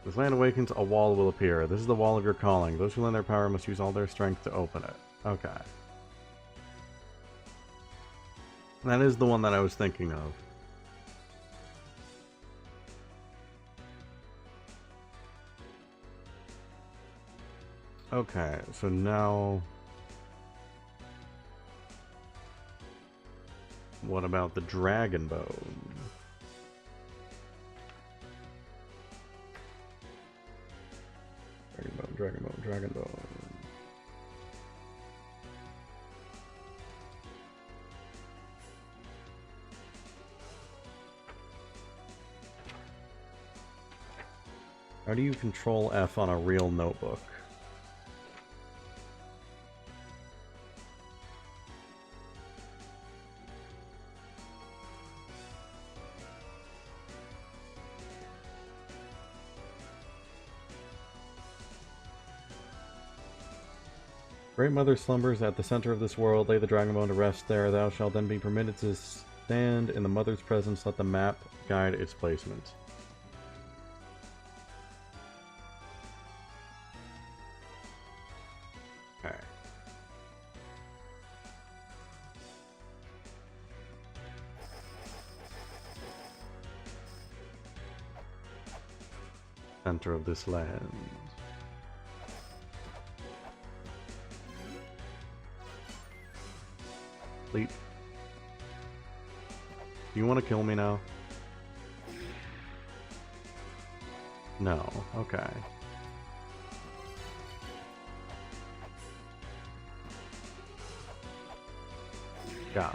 This land awakens, a wall will appear. This is the wall of your calling. Those who lend their power must use all their strength to open it. Okay. That is the one that I was thinking of. Okay, so now... What about the Dragon Bone? Dragon Bone, Dragon Bone, Dragon Bone. How do you control F on a real notebook? Great Mother slumbers at the center of this world. Lay the Dragon Bone to rest there. Thou shalt then be permitted to stand in the Mother's presence. Let the map guide its placement. Center of this land. Leap. Do you want to kill me now? No. Okay. Yeah.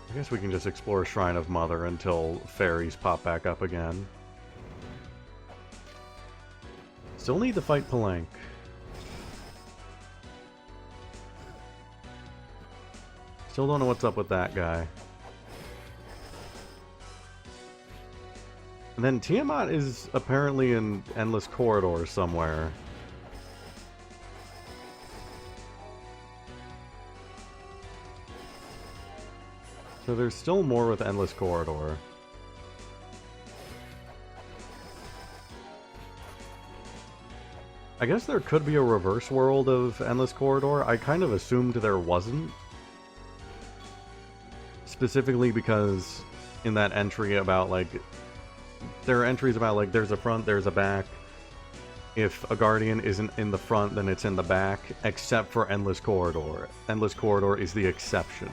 I guess we can just explore Shrine of Mother until fairies pop back up again. Still need to fight Palanque. Still don't know what's up with that guy. And then Tiamat is apparently in Endless Corridor somewhere. So there's still more with Endless Corridor. I guess there could be a reverse world of Endless Corridor. I kind of assumed there wasn't. Specifically because in that entry about, like... There are entries about, like, there's a front, there's a back. If a Guardian isn't in the front, then it's in the back, except for Endless Corridor. Endless Corridor is the exception.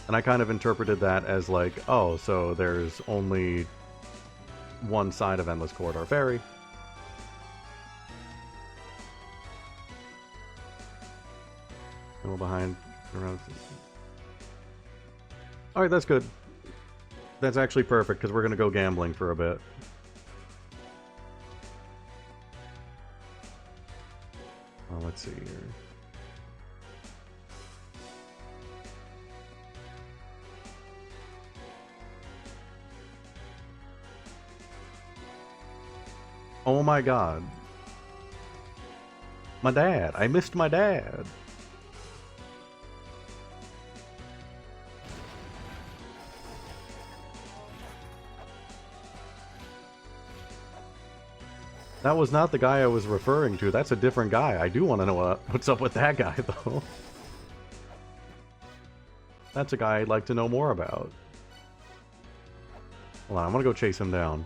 And I kind of interpreted that as, like, oh, so there's only one side of Endless Corridor. Fairy. A little behind. Alright, that's good. That's actually perfect, because we're going to go gambling for a bit. Oh, let's see here. Oh my god. My dad. I missed my dad. That was not the guy I was referring to. That's a different guy. I do want to know what's up with that guy, though. That's a guy I'd like to know more about. Hold on, I'm gonna go chase him down.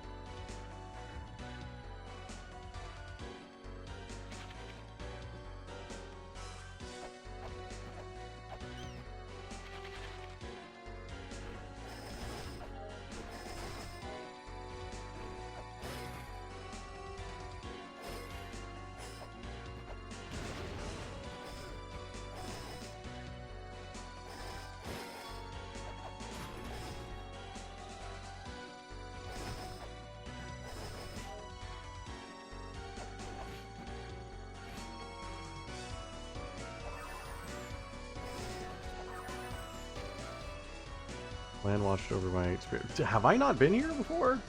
Land watched over my experience. Have I not been here before?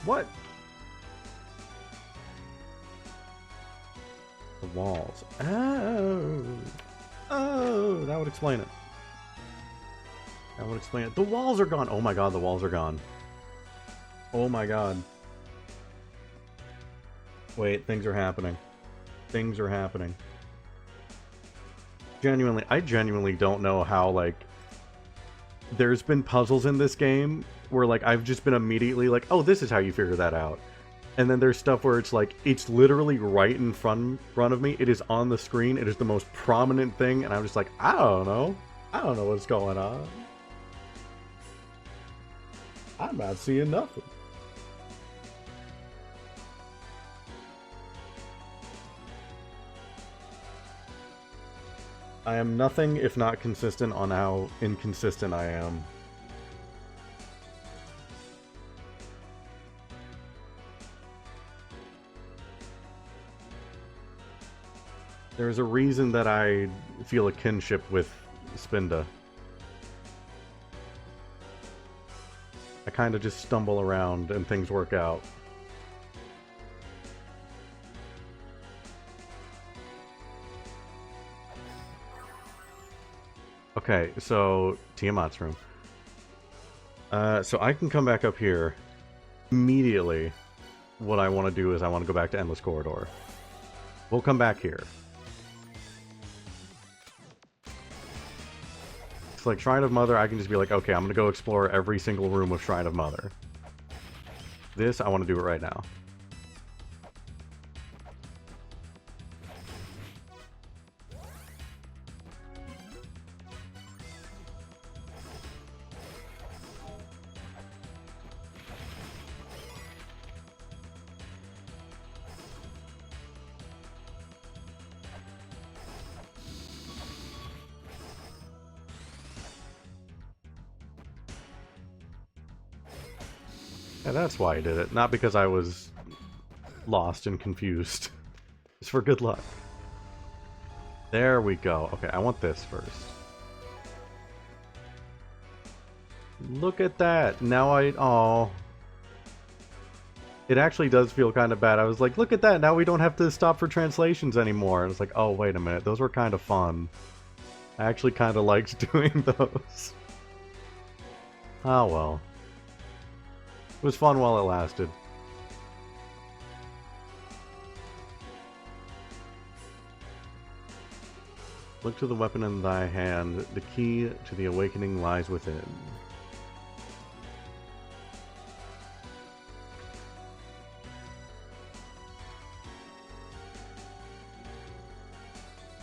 What? The walls. Oh. Oh, that would explain it. That would explain it. The walls are gone. Oh my god, the walls are gone. Oh my god. Wait, things are happening. Things are happening. I genuinely don't know how, like, there's been puzzles in this game where, like, I've just been immediately like, oh, this is how you figure that out. And then there's stuff where it's like, it's literally right in front of me. It is on the screen. It is the most prominent thing. And I'm just like, I don't know. I don't know what's going on. I'm not seeing nothing. I am nothing if not consistent on how inconsistent I am. There's a reason that I feel a kinship with Spinda. I kind of just stumble around and things work out. Okay, so Tiamat's room. So I can come back up here. Immediately, what I want to do is I want to go back to Endless Corridor. We'll come back here. It's like Shrine of Mother, I can just be like, okay, I'm gonna go explore every single room of Shrine of Mother. This, I want to do it right now. Yeah, that's why I did it. Not because I was lost and confused. It's for good luck. There we go. Okay, I want this first. Look at that. Now oh. It actually does feel kind of bad. I was like, look at that. Now we don't have to stop for translations anymore. And it's like, oh, wait a minute. Those were kind of fun. I actually kind of liked doing those. Oh, well. It was fun while it lasted. Look to the weapon in thy hand. The key to the awakening lies within.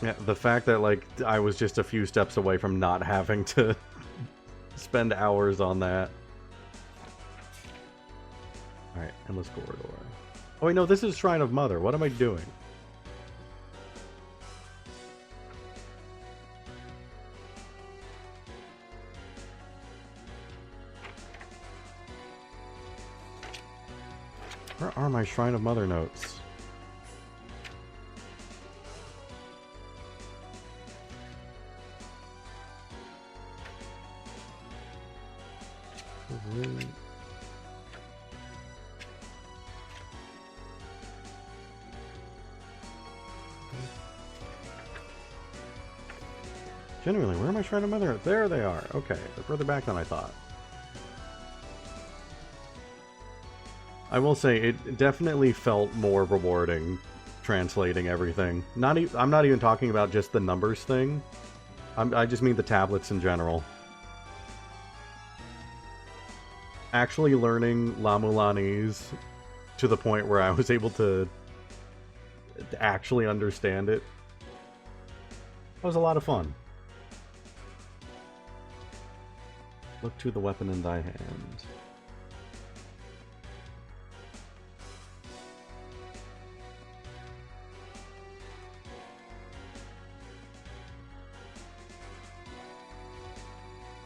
Yeah, the fact that, like, I was just a few steps away from not having to spend hours on that. Alright, endless corridor. Oh wait, no, this is Shrine of Mother. What am I doing? Where are my Shrine of Mother notes? Genuinely, where am I Shrine of Mother? There they are. Okay, they're further back than I thought. I will say, it definitely felt more rewarding translating everything. I'm not even talking about just the numbers thing. I just mean the tablets in general. Actually learning La-Mulanese to the point where I was able to actually understand it. That was a lot of fun. Look to the weapon in thy hand.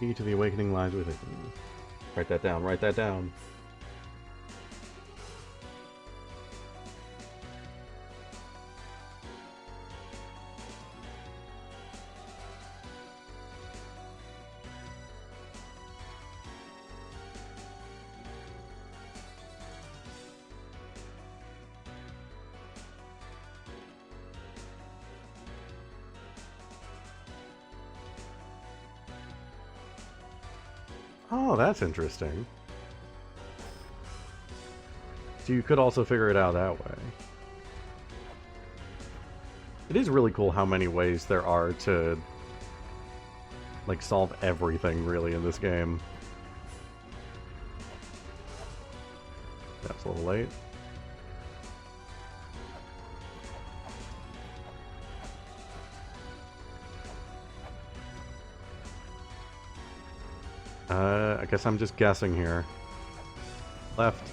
Key to the awakening lies within. Write that down, write that down. Oh, that's interesting. So you could also figure it out that way. It is really cool how many ways there are to, like, solve everything, really, in this game. That's a little late. I guess I'm just guessing here. Left.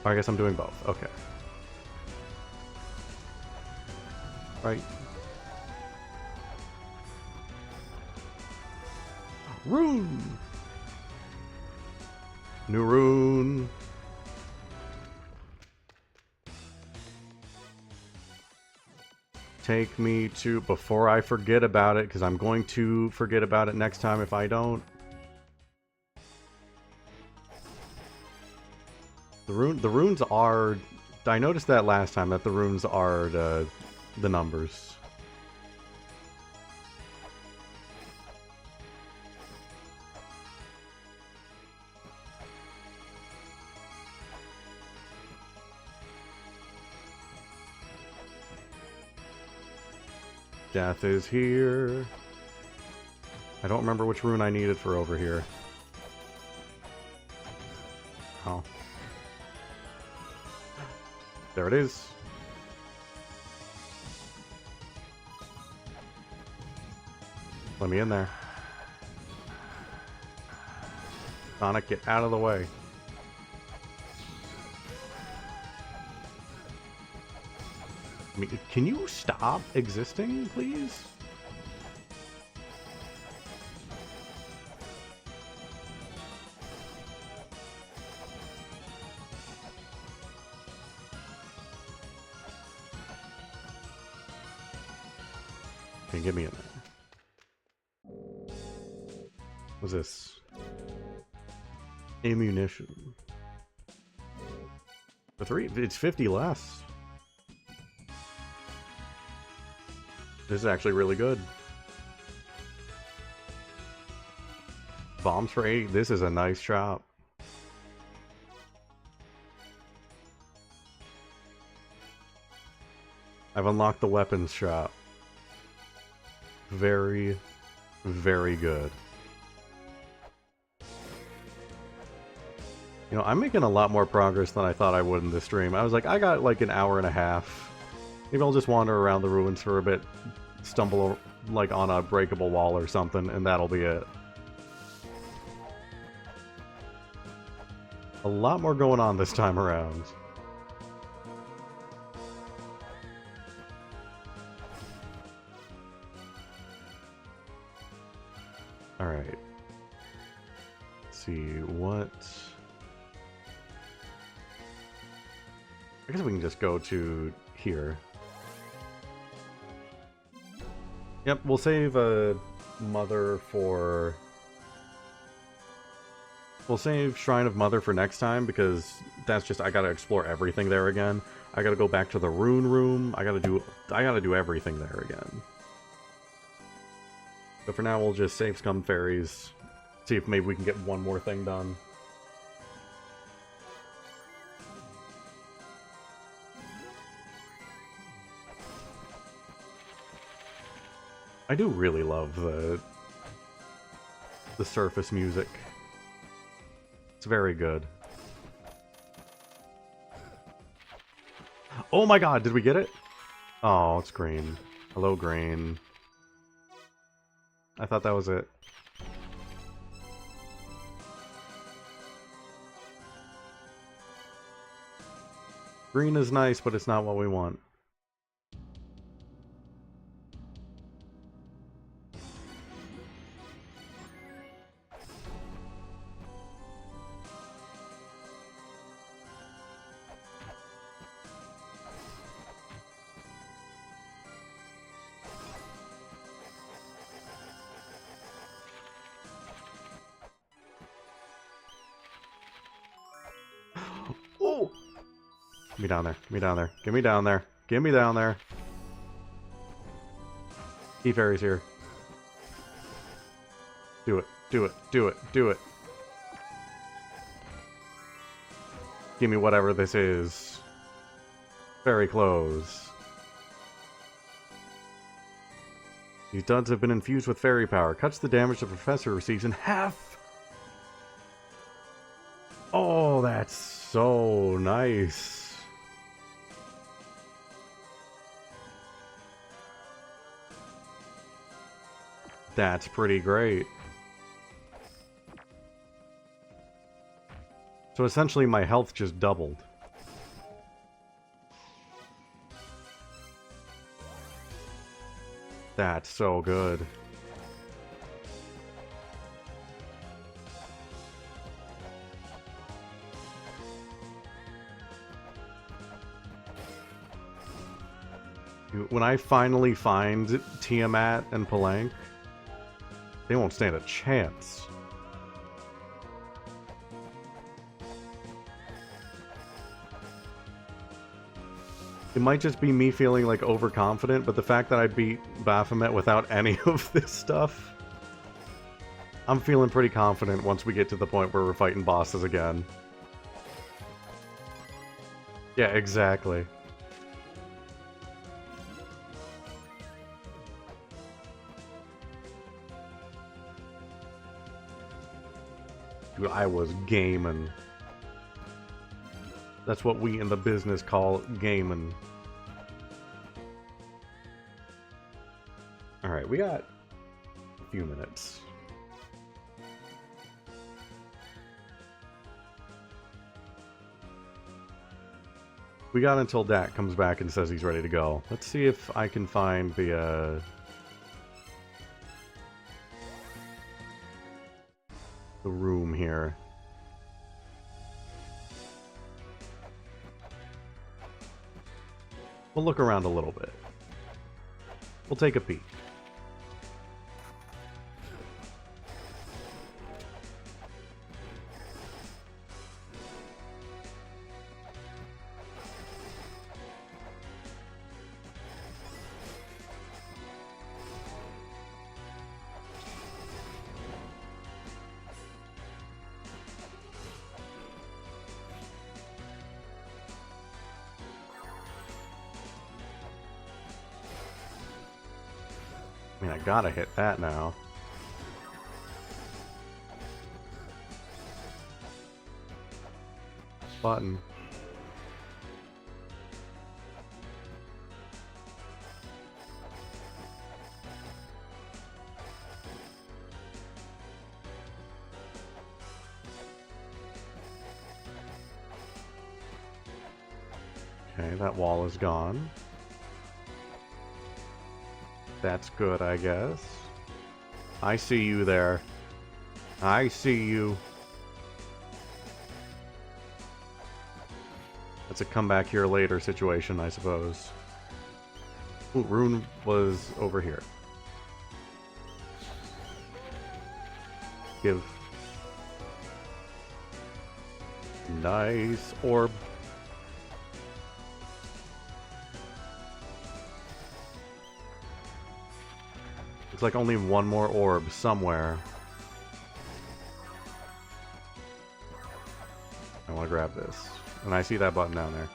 Or I guess I'm doing both. Okay. Right. Rune! New rune! Take me to, before I forget about it, because I'm going to forget about it next time if I don't. The runes are, I noticed that last time, that the runes are the numbers. Death is here. I don't remember which rune I needed for over here. Oh. There it is. Let me in there. Sonic, get out of the way. I mean, can you stop existing, please? Okay, get me in there. What's this? Ammunition. For 3, it's 50 less. This is actually really good. Bombs for 8. This is a nice shop. I've unlocked the weapons shop. Very, very good. You know, I'm making a lot more progress than I thought I would in this stream. I was like, I got like an hour and a half. Maybe I'll just wander around the ruins for a bit, stumble like on a breakable wall or something, and that'll be it. A lot more going on this time around. Alright. Let's see, what... I guess we can just go to here. Yep, we'll save a Mother for... We'll save Shrine of Mother for next time, because that's just... I gotta explore everything there again. I gotta go back to the Rune Room. I gotta do everything there again. But for now, we'll just save Scum Fairies. See if maybe we can get one more thing done. I do really love the surface music. It's very good. Oh my god, did we get it? Oh, it's green. Hello, green. I thought that was it. Green is nice, but it's not what we want. Oh! Get me down there. Get me down there. Get me down there. Get me down there. Key Fairy's here. Do it. Do it. Do it. Do it. Give me whatever this is. Very close. These duds have been infused with fairy power. Cuts the damage the professor receives in half. Oh, that's so nice. That's pretty great. So essentially my health just doubled. That's so good. When I finally find Tiamat and Palanque, they won't stand a chance. It might just be me feeling like overconfident, but the fact that I beat Baphomet without any of this stuff, I'm feeling pretty confident once we get to the point where we're fighting bosses again. Yeah, exactly. Dude, I was gaming. That's what we in the business call gaming. Alright, we got a few minutes. We got until Dak comes back and says he's ready to go. Let's see if I can find the room here. We'll look around a little bit. We'll take a peek. I mean, I gotta hit that now. Button. Okay, that wall is gone. That's good, I guess. I see you there. I see you. It's a come back here later situation, I suppose. Ooh, rune was over here. Give. Nice orb. Looks like only one more orb somewhere. I want to grab this. And I see that button down there.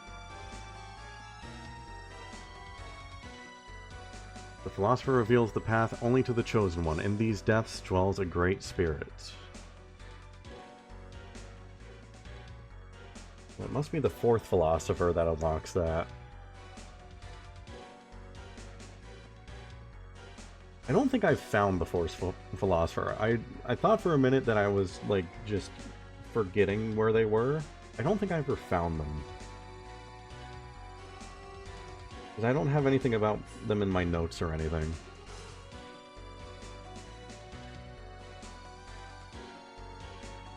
The philosopher reveals the path only to the chosen one. In these depths dwells a great spirit. It must be the fourth philosopher that unlocks that. I don't think I've found the fourth philosopher. I thought for a minute that I was, like, just forgetting where they were. I don't think I ever found them. Because I don't have anything about them in my notes or anything.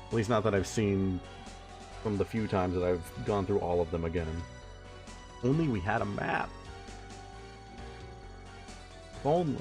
At least not that I've seen from the few times that I've gone through all of them again. Only we had a map. If only.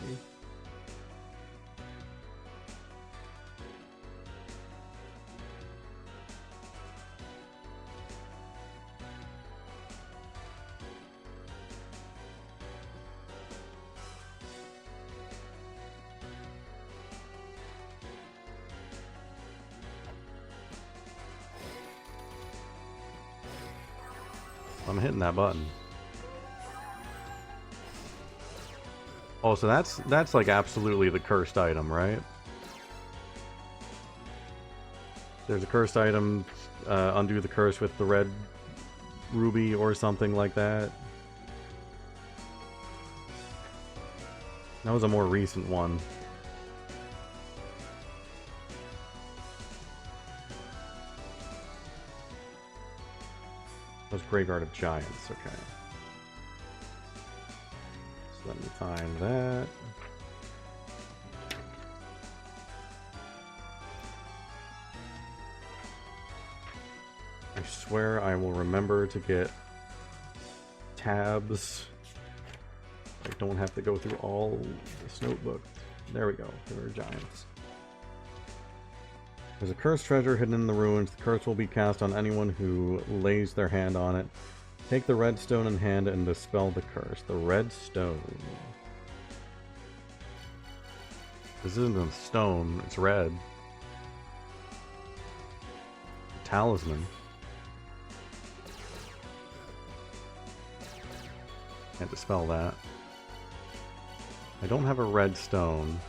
I'm hitting that button. Oh, so that's like absolutely the cursed item, right? There's a cursed item, undo the curse with the red ruby or something like that. That was a more recent one. That was Graveyard of Giants, okay. So let me find that. I swear I will remember to get tabs. I don't have to go through all this notebook. There we go. There are giants. There's a cursed treasure hidden in the ruins. The curse will be cast on anyone who lays their hand on it. Take the red stone in hand and dispel the curse. The red stone. This isn't a stone, it's red. Talisman. Can't dispel that. I don't have a red stone.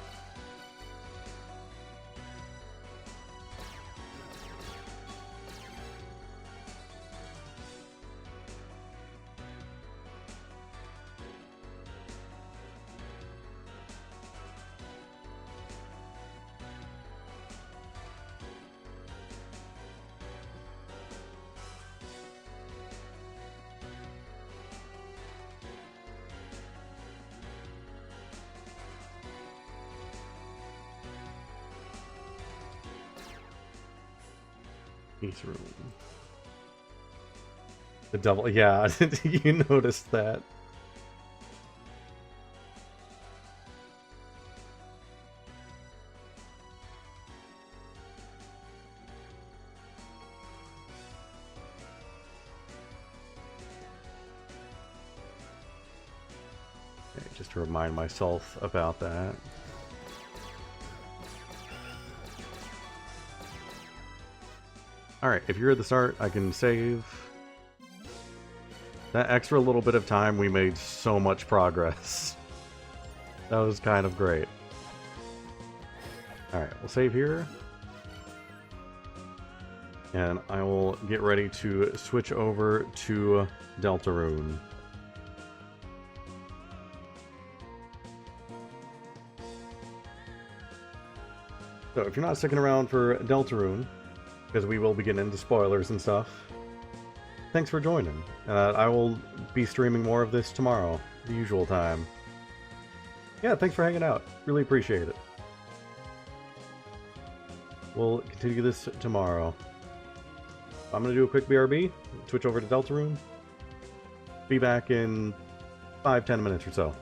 East room. The double, yeah, you noticed that. Okay, just to remind myself about that. Alright, if you're at the start, I can save. That extra little bit of time, we made so much progress. That was kind of great. Alright, we'll save here. And I will get ready to switch over to Deltarune. So if you're not sticking around for Deltarune, because we will be getting into spoilers and stuff, thanks for joining. I will be streaming more of this tomorrow, the usual time. Yeah, thanks for hanging out. Really appreciate it. We'll continue this tomorrow. I'm going to do a quick BRB, switch over to Deltarune. Be back in 5-10 minutes or so.